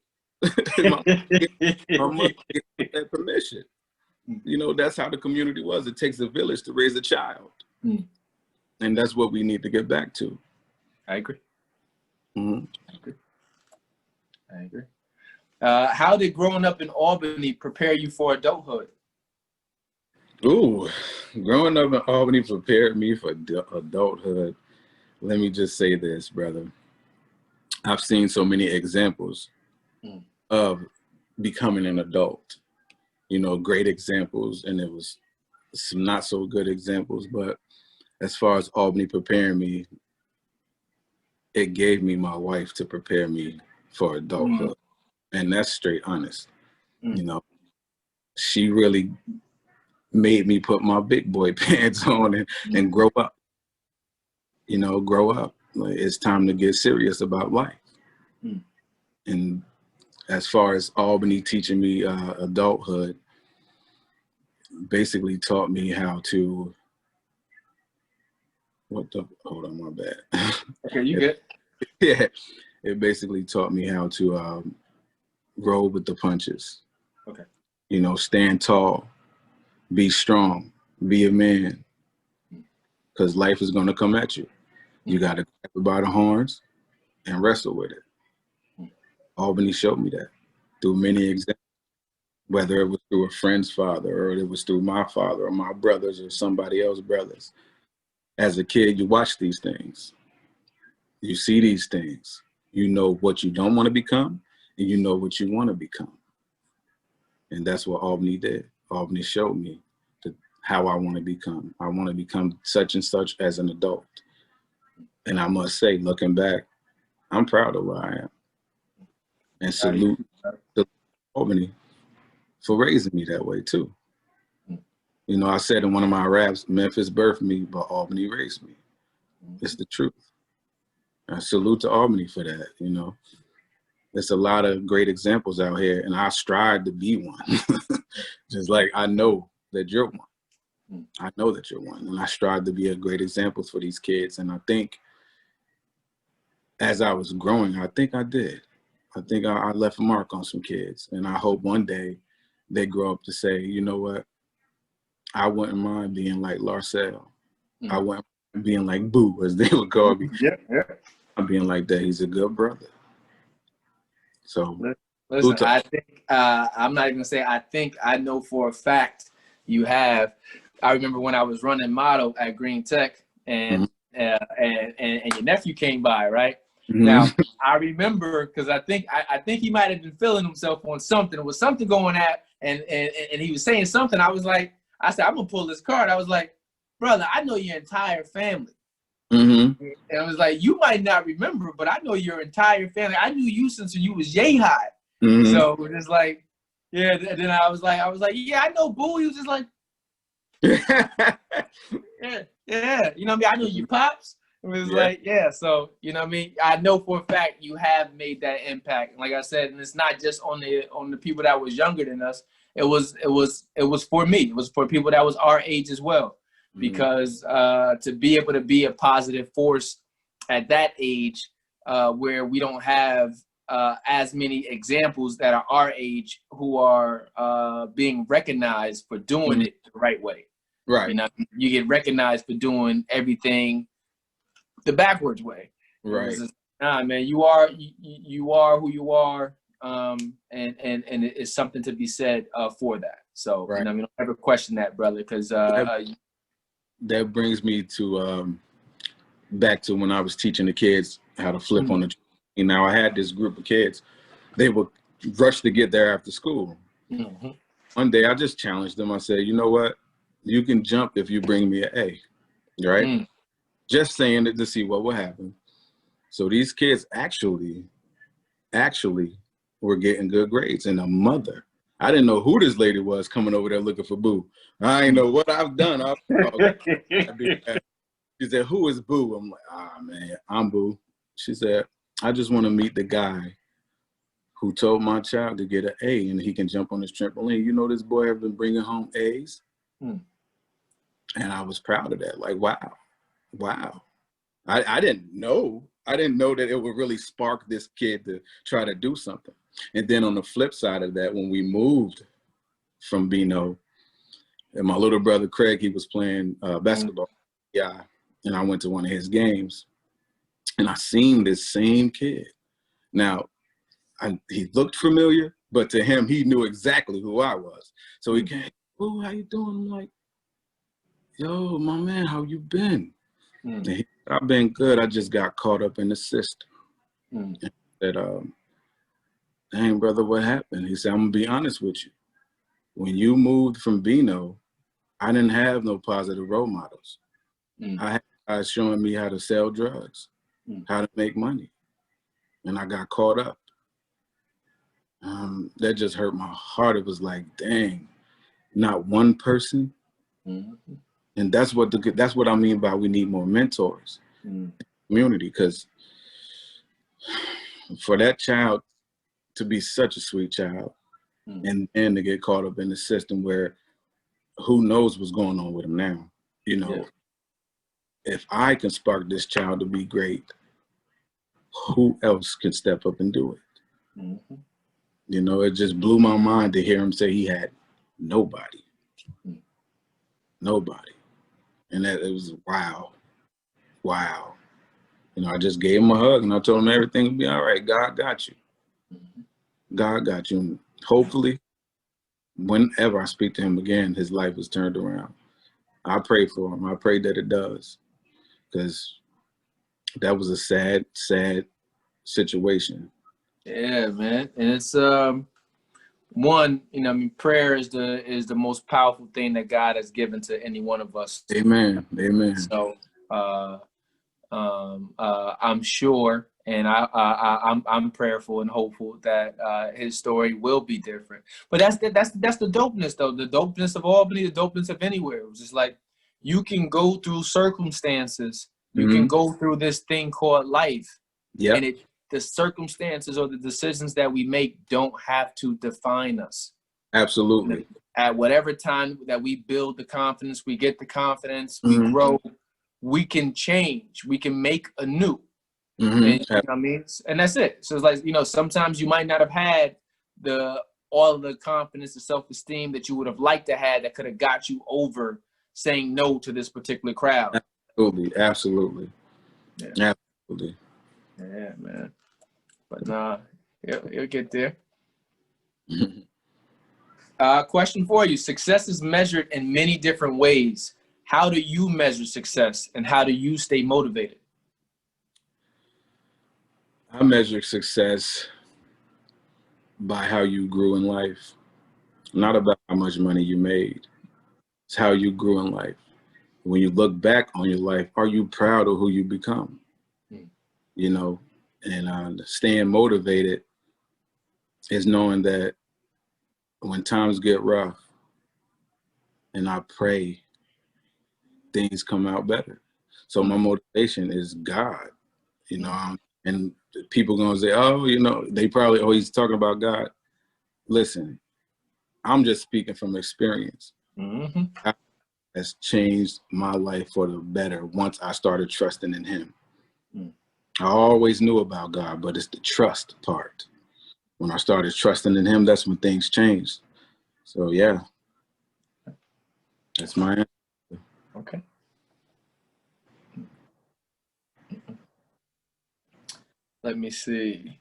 my mother gave that permission. You know, that's how the community was. It takes a village to raise a child. And that's what we need to get back to. I agree. I agree. How did growing up in Albany prepare you for adulthood? Ooh, growing up in Albany prepared me for adulthood. Let me just say this, brother. I've seen so many examples of becoming an adult. You know, great examples, and it was some not so good examples, but as far as Albany preparing me, it gave me my wife to prepare me for adulthood. And that's straight honest. You know, she really made me put my big boy pants on and grow up. You know, grow up. Like, it's time to get serious about life. And as far as Albany teaching me adulthood, basically taught me how to, hold on, my bad. Okay, you good. Yeah, it basically taught me how to roll with the punches. Okay. You know, stand tall, be strong, be a man, because life is going to come at you. You got to grab it by the horns and wrestle with it. Albany showed me that through many examples, whether it was through a friend's father or it was through my father or my brothers or somebody else's brothers. As a kid, you watch these things. You see these things. You know what you don't want to become, and you know what you want to become. And that's what Albany did. Albany showed me how I want to become. I want to become such and such as an adult. And I must say, looking back, I'm proud of where I am. And salute to Albany for raising me that way too. You know, I said in one of my raps, Memphis birthed me, but Albany raised me. It's the truth. I salute to Albany for that, you know. There's a lot of great examples out here, and I strive to be one. Just like I know that you're one. I know that you're one, and I strive to be a great example for these kids. And I think as I was growing, I think I did. I think I left a mark on some kids, and I hope one day they grow up to say, you know what, I wouldn't mind being like Larsell. I wouldn't mind being like Boo, as they would call me. I'm being like that. He's a good brother. So listen, I think I'm not even gonna say I think, I know for a fact you have. I remember when I was running model at Green Tech, and and your nephew came by, right? Mm-hmm. Now I remember because I think he might have been feeling himself on something. There was something going at, and he was saying something. I said, I'm gonna pull this card. I was like, brother, I know your entire family. Mm-hmm. And I was like, you might not remember, but I know your entire family. I knew you since you was yay high. Mm-hmm. So we're just like, yeah. And then I was like, yeah, I know, boo. He was just like, yeah. You know what I mean? I knew your pops. It was like, yeah. So you know what I mean? I know for a fact you have made that impact. And like I said, and it's not just on the people that was younger than us. It was for me. It was for people that was our age as well. Because to be able to be a positive force at that age, where we don't have as many examples that are our age who are being recognized for doing it the right way. Right. You know, you get recognized for doing everything the backwards way. Right. Just, nah, man, you are who you are, and it's something to be said for that. So right. You know, I mean, don't ever question that, brother, because that brings me to back to when I was teaching the kids how to flip on the trampoline. Now I had this group of kids. They would rush to get there after school. Mm-hmm. One day I just challenged them. I said, you know what? You can jump if you bring me an A, right? Just saying it to see what would happen. So these kids actually were getting good grades. And a mother, I didn't know who this lady was coming over there looking for Boo. I ain't know what I've done. She said, who is Boo? I'm like, man, I'm Boo. She said, I just want to meet the guy who told my child to get an A and he can jump on this trampoline. You know, this boy has been bringing home A's. And I was proud of that. Like, wow. I didn't know. I didn't know that it would really spark this kid to try to do something. And then on the flip side of that, when we moved from Bino, and my little brother Craig, he was playing basketball. Yeah. And I went to one of his games. And I seen this same kid. Now, he looked familiar, but to him, he knew exactly who I was. So he came, oh, how you doing? I'm like, yo, my man, how you been? And he said, I've been good. I just got caught up in the system. And I said, dang, brother, what happened? He said, I'm going to be honest with you. When you moved from Bino, I didn't have no positive role models. I had guys showing me how to sell drugs, how to make money. And I got caught up. That just hurt my heart. It was like, dang, not one person. And that's what I mean by we need more mentors in the community, because for that child to be such a sweet child and to get caught up in the system where who knows what's going on with him now, you know, if I can spark this child to be great, who else can step up and do it? You know, it just blew my mind to hear him say he had nobody. And that it was wow. You know, I just gave him a hug and I told him everything will be all right. God got you. God got you. And hopefully, whenever I speak to him again, his life is turned around. I pray for him. I pray that it does. Because that was a sad, sad situation. Yeah, man. And it's one, you know, I mean, prayer is the most powerful thing that God has given to any one of us. Amen. So I'm sure, and I'm prayerful and hopeful that his story will be different. But that's the dopeness, though. The dopeness of Albany, the dopeness of anywhere. It was just like you can go through circumstances, you can go through this thing called life, and the circumstances or the decisions that we make don't have to define us. Absolutely. At whatever time that we build the confidence, we get the confidence, we grow, we can change, we can make anew. And, you know what I mean? And that's it. So it's like, you know, sometimes you might not have had all of the confidence, the self-esteem that you would have liked to have that could have got you over saying no to this particular crowd. Absolutely. Yeah, man. But nah, he'll get there. Question for you. Success is measured in many different ways. how do you measure success and how do you stay motivated? I measure success by how you grew in life, not about how much money you made. It's how you grew in life. When you look back on your life, are you proud of who you become? You know, and staying motivated is knowing that when times get rough and I pray, things come out better. So my motivation is God, you know, and people gonna say, oh, you know, they probably, oh, he's talking about God. Listen, I'm just speaking from experience. God has changed my life for the better once I started trusting in him. I always knew about God, but it's the trust part. When I started trusting in him, that's when things changed. So yeah, that's my answer. Okay. Let me see.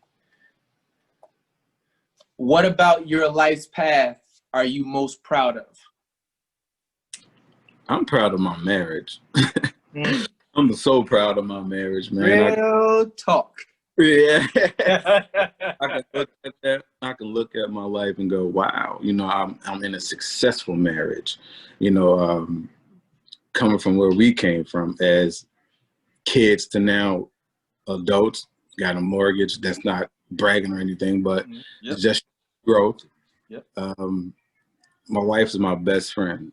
What about your life's path are you most proud of? I'm proud of my marriage. I'm so proud of my marriage, man. Real talk. Yeah. I can look at that. I can look at my life and go, wow, you know, I'm in a successful marriage. You know, coming from where we came from as kids to now adults, got a mortgage. That's not bragging or anything, but it's just growth. My wife's my best friend,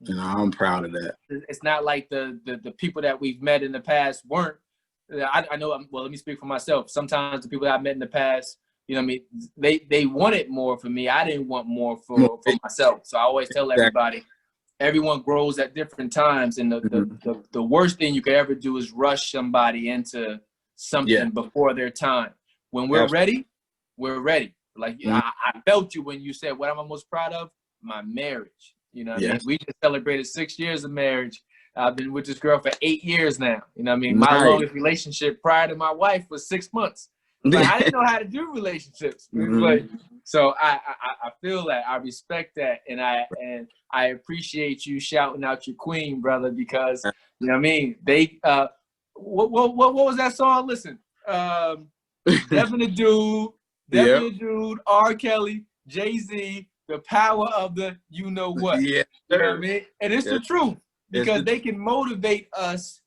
and I'm proud of that. It's not like the people that we've met in the past weren't. I know. Well, let me speak for myself. Sometimes the people that I met in the past, you know, what I mean, they wanted more for me. I didn't want more for myself. So I always tell everybody, everyone grows at different times, and the worst thing you could ever do is rush somebody into something before their time. When we're ready, we're ready. Like I felt you when you said, what am I most proud of? My marriage. You know what I mean? We just celebrated 6 years of marriage. I've been with this girl for 8 years now. You know what I mean? My longest relationship prior to my wife was 6 months. Like, I didn't know how to do relationships. But, so I feel that. I respect that. And I appreciate you shouting out your queen, brother, because, you know what I mean? They, what was that song? Listen, Devin the Dude, R. Kelly, Jay-Z, the power of the you know what. You know what I mean? And it's the truth, because they can motivate us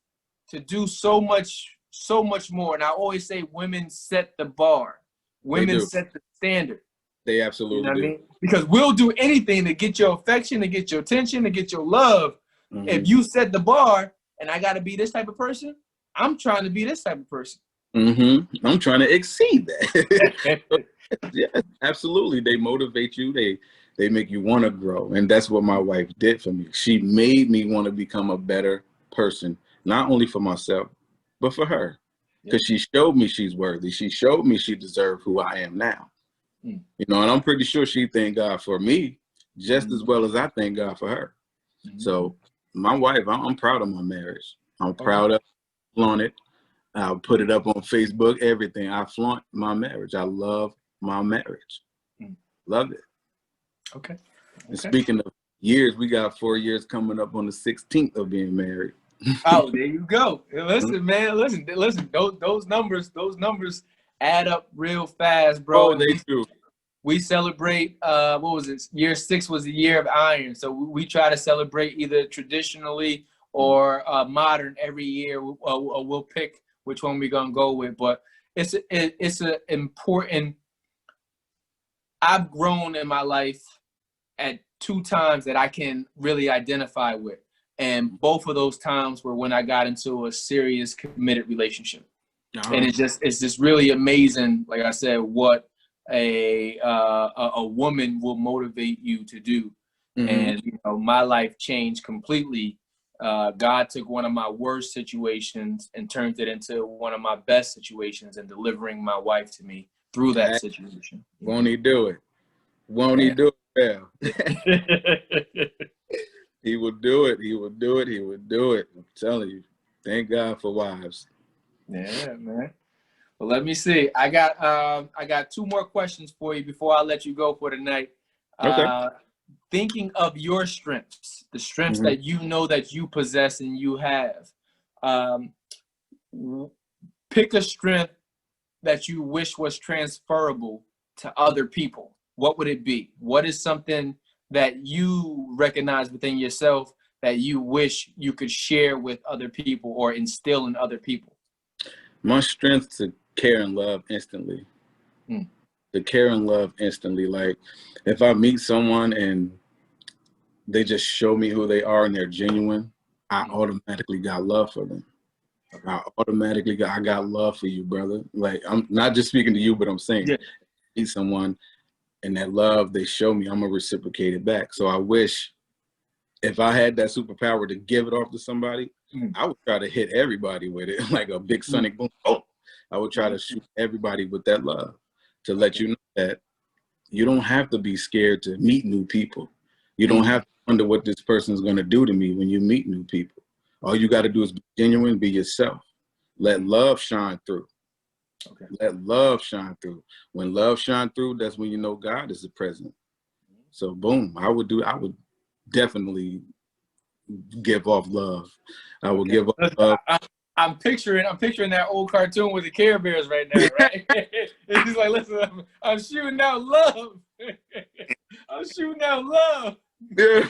to do so much more. And I always say women set the bar. Women set the standard. They absolutely you know what do. I mean? Because we'll do anything to get your affection, to get your attention, to get your love. If you set the bar and I got to be this type of person, I'm trying to be this type of person. I'm trying to exceed that. Yeah, absolutely. They motivate you. They make you want to grow. And that's what my wife did for me. She made me want to become a better person, not only for myself, but for her. Because she showed me she's worthy. She showed me she deserved who I am now. You know, and I'm pretty sure she thanked God for me just as well as I thank God for her. So my wife, I'm proud of my marriage. I'm proud of flaunt it. I'll put it up on Facebook, everything. I flaunt my marriage. I love my marriage. Love it. Okay. And speaking of years, we got 4 years coming up on the 16th of being married. Oh, there you go. Listen, man, listen. Those numbers add up real fast, bro. Oh, they do. We celebrate, what was it? Year 6 was the year of iron. So we try to celebrate either traditionally or modern every year. We'll pick which one we're gonna go with. But it's an important. I've grown in my life at 2 times that I can really identify with. And both of those times were when I got into a serious, committed relationship. And it's just really amazing, like I said, what a woman will motivate you to do. And you know, my life changed completely. God took one of my worst situations and turned it into one of my best situations, and delivering my wife to me through that situation. Won't he do it? Won't he do it? Yeah. He will do it. He will do it. He will do it. I'm telling you. Thank God for wives. Yeah, man. Well, let me see. I got 2 more questions for you before I let you go for tonight. Okay. thinking of your strengths, the strengths that you know that you possess and you have, pick a strength that you wish was transferable to other people. What would it be? What is something that you recognize within yourself that you wish you could share with other people or instill in other people? My strength to care and love instantly. To care and love instantly. Like, if I meet someone and they just show me who they are and they're genuine, I automatically got love for them. I got love for you, brother. Like, I'm not just speaking to you, but I'm saying, meet someone and that love they show me, I'm gonna reciprocate it back. So I wish if I had that superpower to give it off to somebody, I would try to hit everybody with it, like a big sonic boom. Oh, I would try to shoot everybody with that love to let you know that you don't have to be scared to meet new people. You don't have to wonder what this person is going to do to me when you meet new people. All you got to do is be genuine, be yourself. Let love shine through. Let love shine through. When love shine through, that's when you know God is present. So boom, I would definitely give off love. I would give off love. I'm picturing that old cartoon with the Care Bears right now, right? It's just like, listen, I'm shooting out love. I'm shooting out love. Yeah.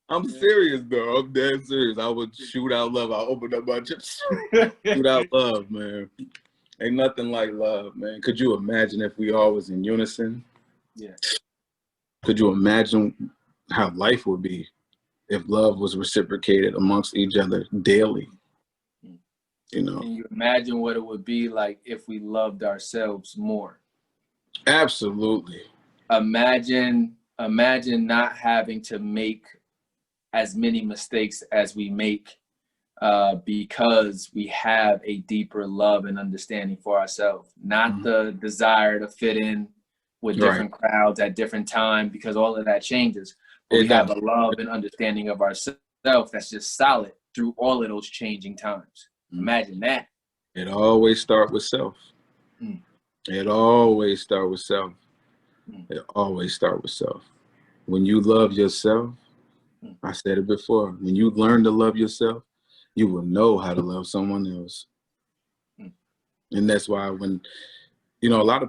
I'm serious though. I'm dead serious. I would shoot out love. I open up my chips. Shoot out love, man. Ain't nothing like love, man. Could you imagine if we all was in unison? Yeah. Could you imagine how life would be if love was reciprocated amongst each other daily? You know. Can you imagine what it would be like if we loved ourselves more? Absolutely. Imagine not having to make as many mistakes as we make because we have a deeper love and understanding for ourselves, not the desire to fit in with different crowds at different times, because all of that changes. But we have a love and understanding of ourselves that's just solid through all of those changing times. Imagine that. It always starts with self. It always starts with self. It always starts with self. When you love yourself, I said it before, when you learn to love yourself, you will know how to love someone else. And that's why when, you know, I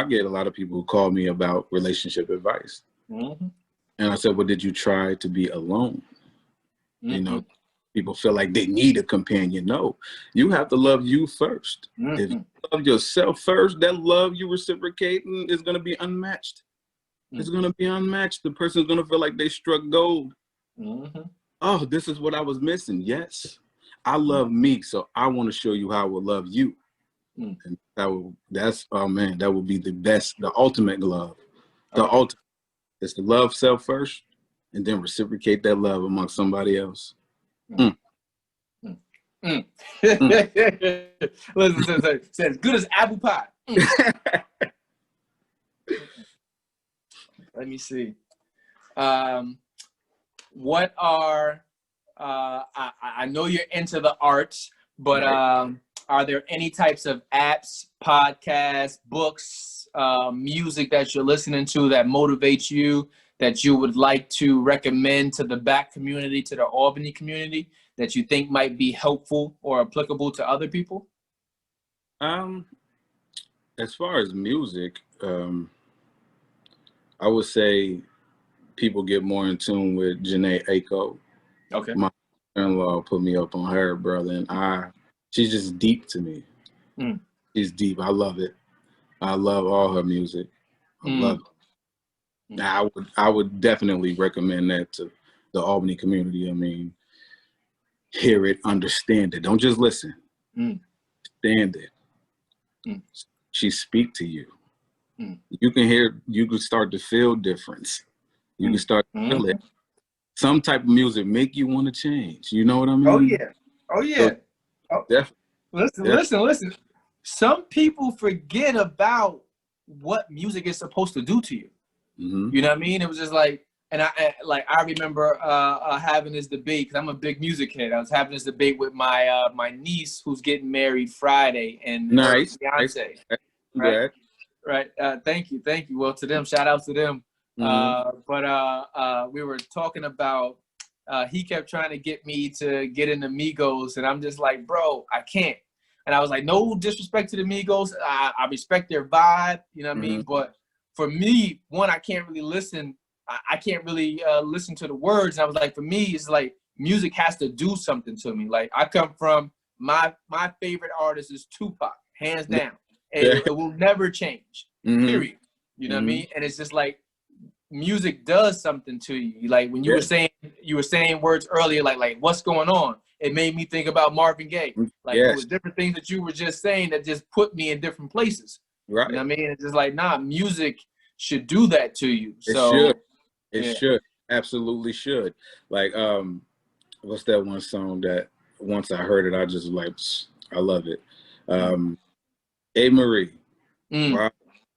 get a lot of people who call me about relationship advice. And I said, well, did you try to be alone? You know, people feel like they need a companion. No, you have to love you first. If you love yourself first, that love you reciprocating is going to be unmatched. It's going to be unmatched. The person's going to feel like they struck gold. Oh, this is what I was missing. Yes, I love me, so I want to show you how I will love you. And that would be the best, the ultimate love. Ultimate is to love self first, and then reciprocate that love among somebody else. Listen, say as good as apple pie. Let me see. What are I know you're into the arts, but are there any types of apps, podcasts, books, music that you're listening to that motivates you, that you would like to recommend to the Black community, to the Albany community, that you think might be helpful or applicable to other people? As far as music, I would say people get more in tune with Janae Aiko. Okay. My in-law put me up on her, brother, and she's just deep to me. She's deep. I love it. I love all her music. I love it. Now, I would definitely recommend that to the Albany community. I mean, hear it, understand it. Don't just listen. Understand it. She speak to you. You can start to feel difference. You can start to feel it. Some type of music make you want to change. You know what I mean? Oh yeah. Definitely. Listen. Some people forget about what music is supposed to do to you. You know what I mean? It was just like, and I remember having this debate, because I'm a big music head. I was having this debate with my my niece who's getting married Friday, and her fiance. Right. Thank you. Well, to them, shout out to them. But we were talking about, he kept trying to get me to get into Migos, and I'm just like, bro, I can't. And I was like, no disrespect to the Migos. I respect their vibe, you know what I mean? But for me, one, I can't really listen. I can't really listen to the words. And I was like, for me, it's like music has to do something to me. Like, I come from, my favorite artist is Tupac, hands down. And it will never change, period. You know what I mean? And it's just like, music does something to you. Like when you were saying words earlier, like what's going on? It made me think about Marvin Gaye. Like it was different things that you were just saying that just put me in different places. Right. You know what I mean? It's just like, nah, music should do that to you. It should. Absolutely should. Like, what's that one song that once I heard it, I just like, I love it. A. Marie, Why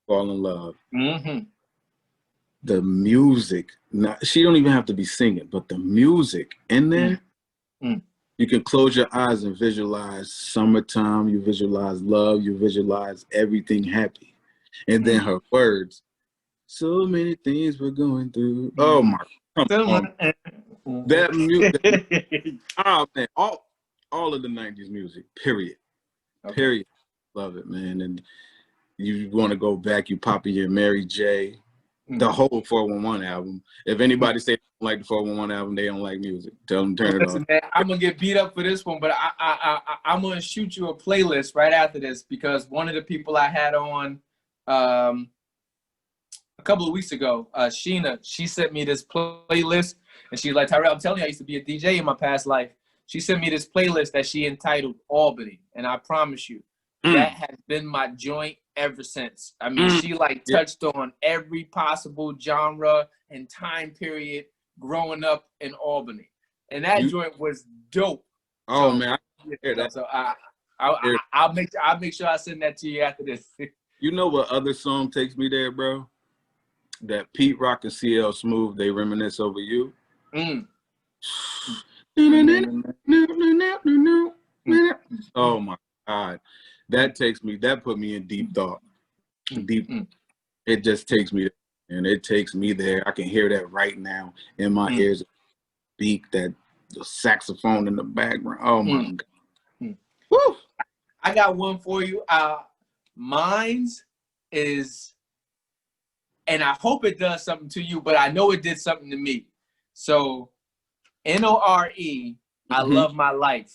Fall in Love. The music, she don't even have to be singing, but the music in there, you can close your eyes and visualize summertime, you visualize love, you visualize everything happy. And then her words, so many things we're going through. Oh my, come on. That music, oh man, all of the 90s music, period. Period. Love it, man. And you want to go back, you pop in your Mary J. The whole 411 album. If anybody say they don't like the 411 album, they don't like music. Tell them turn it on. Man, I'm gonna get beat up for this one, but I'm gonna shoot you a playlist right after this, because one of the people I had on a couple of weeks ago, Sheena, she sent me this playlist, and she's like, Tyrell, I'm telling you, I used to be a DJ in my past life. She sent me this playlist that she entitled Albany, and I promise you, that has been my joint ever since. I mean, she like touched on every possible genre and time period growing up in Albany, and that joint was dope. Oh, so, man, I hear that. So I'll make sure I send that to you after this. You know what other song takes me there, bro? That Pete Rock and CL Smooth, They Reminisce Over You. Oh my God, that put me in deep thought. It just takes me there, and it takes me there. I can hear that right now in my ears. Beat that saxophone in the background. Oh my God. Woo! I got one for you. Mine's is, and I hope it does something to you, but I know it did something to me. So, N-O-R-E, I Love My Life.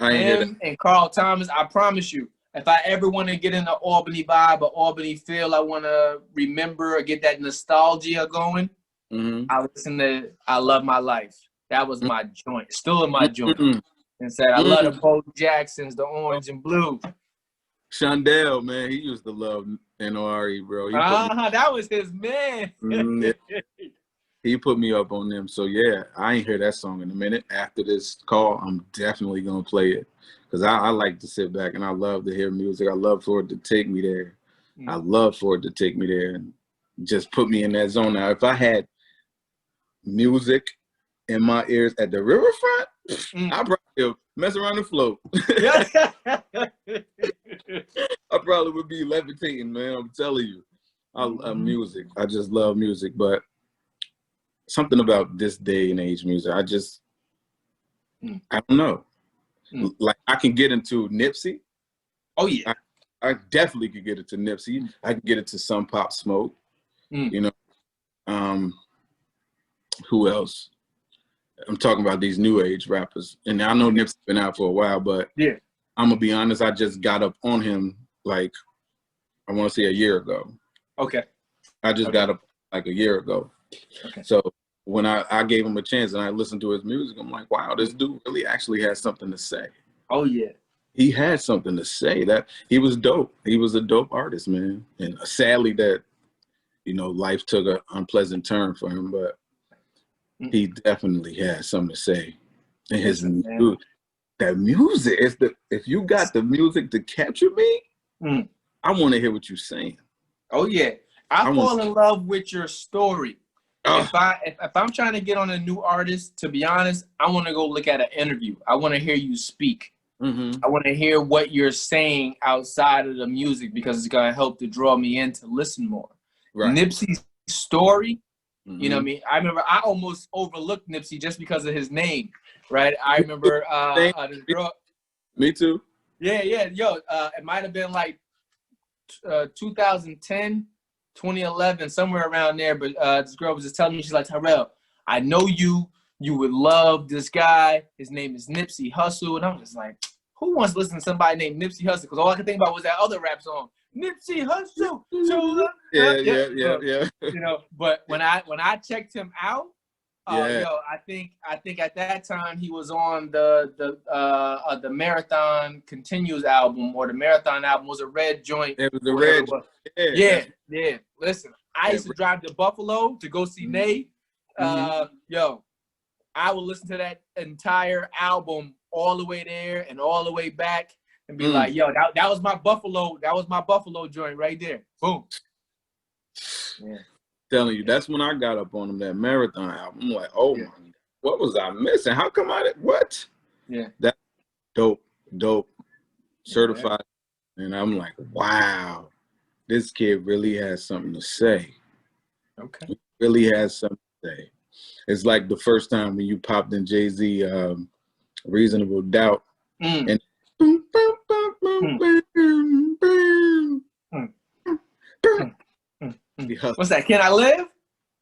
Him and Carl Thomas, I promise you, if I ever want to get in the Albany vibe or Albany feel, I want to remember or get that nostalgia going, I listen to I Love My Life. That was my joint, still in my joint. And said, I love the Bo Jacksons, the Orange and Blue. Shondell, man, he used to love N-O-R-E, bro. That was his man. He put me up on them. So, yeah, I ain't hear that song in a minute. After this call, I'm definitely going to play it, because I like to sit back and I love to hear music. I love for it to take me there. I love for it to take me there and just put me in that zone. Now, if I had music in my ears at the riverfront, I'd probably mess around and float. I probably would be levitating, man. I'm telling you. I love music. I just love music. But something about this day and age music, I don't know. Like, I can get into Nipsey. Oh, yeah. I definitely could get into Nipsey. I can get into some Pop Smoke. You know. Who else? I'm talking about these new age rappers. And I know Nipsey's been out for a while, but I'm going to be honest, I just got up on him, like, I want to say a year ago. Okay. I just got up like a year ago. Okay. So when I gave him a chance and I listened to his music, I'm like, wow, this dude really actually has something to say. Oh, yeah. He had something to say. That he was dope. He was a dope artist, man. And sadly that, you know, life took an unpleasant turn for him, but he definitely has something to say. And his that music is if you got the music to capture me, I want to hear what you're saying. Oh yeah, I fall in love with your story. If I'm trying to get on a new artist, to be honest, I want to go look at an interview. I want to hear you speak. I want to hear what you're saying outside of the music, because it's gonna help to draw me in to listen more. Nipsey's story. You know what I mean? I remember I almost overlooked Nipsey just because of his name, right? I remember this girl. Me too. Yeah, yo, it might have been like 2010, 2011, somewhere around there. But this girl was just telling me, she's like, Tyrell, I know you would love this guy. His name is Nipsey Hussle. And I'm just like, who wants to listen to somebody named Nipsey Hussle? Because all I could think about was that other rap song, Nipsey Hussle. Yeah. You know, but when I checked him out, yo, I think at that time he was on the Marathon Continues album, or the Marathon album was a red joint. It was a red. Yeah. Listen, I used to drive to Buffalo to go see Nate. Yo, I would listen to that entire album all the way there and all the way back and be like, yo, that was my Buffalo joint right there. Boom. Yeah. Telling you, that's when I got up on him, that Marathon album. I'm like, oh my, what was I missing? How come I didn't, what? Yeah. That dope, certified. Yeah. And I'm like, wow, this kid really has something to say. Okay. He really has something to say. It's like the first time when you popped in Jay-Z Reasonable Doubt. And what's that? Can I Live?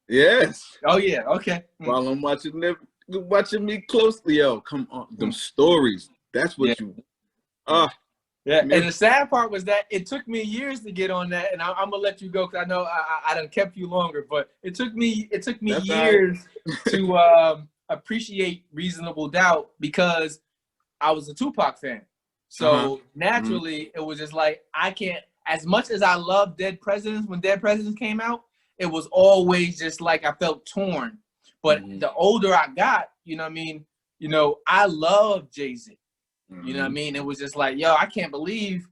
Yes. Oh yeah. Okay. While I'm watching me closely, yo, come on, them stories. That's what you. Yeah. And the sad part was that it took me years to get on that, and I'm gonna let you go because I know I done kept you longer, but it took me That's years to appreciate Reasonable Doubt because I was a Tupac fan. So naturally, it was just like I can't. As much as I love Dead Presidents, when Dead Presidents came out, it was always just like I felt torn. But the older I got, you know what I mean? You know, I love Jay-Z. You know what I mean? It was just like, yo, I can't believe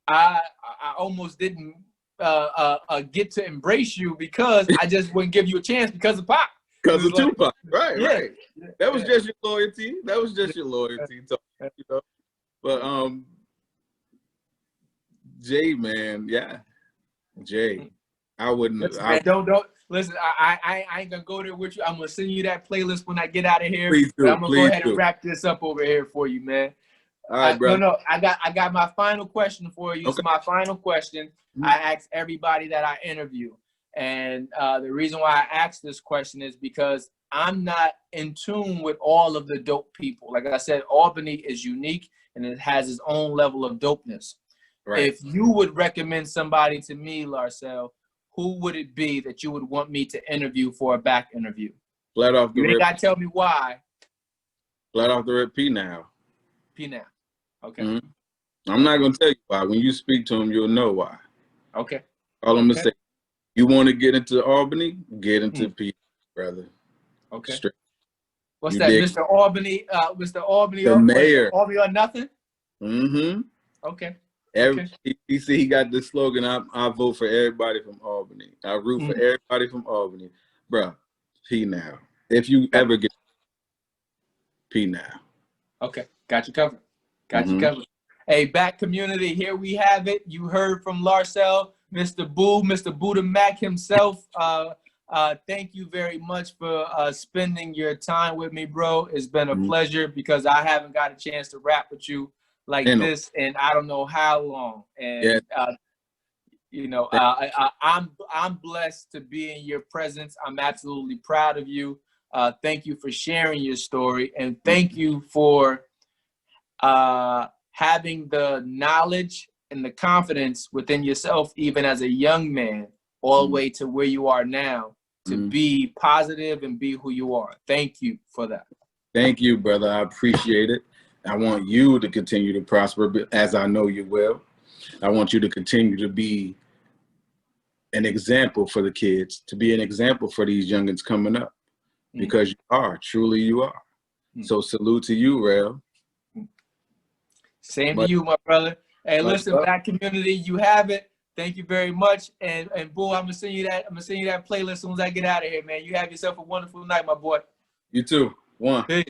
I almost didn't get to embrace you because I just wouldn't give you a chance because of Pac. Because of like, Tupac. Right. That was just your loyalty. That was just your loyalty. You know? But Jay, man, Jay. I wouldn't. Listen, man, don't listen. I ain't gonna go there with you. I'm gonna send you that playlist when I get out of here. Please do. I'm gonna go ahead and wrap this up over here for you, man. All right, bro. No. I got my final question for you. Okay. It's my final question. I ask everybody that I interview, and the reason why I ask this question is because I'm not in tune with all of the dope people. Like I said, Albany is unique and it has its own level of dopeness. Right. If you would recommend somebody to me, Larsell, who would it be that you would want me to interview for a back interview? Flat off the rip. You gotta tell me why. Flat off the rip, P now. P now. Okay. I'm not gonna tell you why. When you speak to him, you'll know why. Okay. All I'm gonna say, you want to get into Albany, get into P, brother. Okay. Straight. What's that, Mr. Albany? Mr. Albany, the mayor. Albany or nothing? Okay. He got this slogan, I vote for everybody from Albany. I root for everybody from Albany. Bruh, P now. If you ever get P now. Okay, got you covered. Got you covered. Hey, back community, here we have it. You heard from Larsell, Mr. Buddha Mac himself. Thank you very much for spending your time with me, bro. It's been a pleasure because I haven't got a chance to rap with you like this, and I don't know how long. And you know, I'm blessed to be in your presence. I'm absolutely proud of you. Thank you for sharing your story, and thank you for having the knowledge and the confidence within yourself, even as a young man, all the way to where you are now, to be positive and be who you are. Thank you for that. Thank you, brother. I appreciate it. I want you to continue to prosper, as I know you will. I want you to continue to be an example for the kids, to be an example for these youngins coming up, because you are, truly you are. So salute to you, Rail. Same to you, my brother. Hey, listen, Black community, you have it. Thank you very much. And Boo, I'm gonna send you that playlist as soon as I get out of here, man. You have yourself a wonderful night, my boy. You too. One. Peace.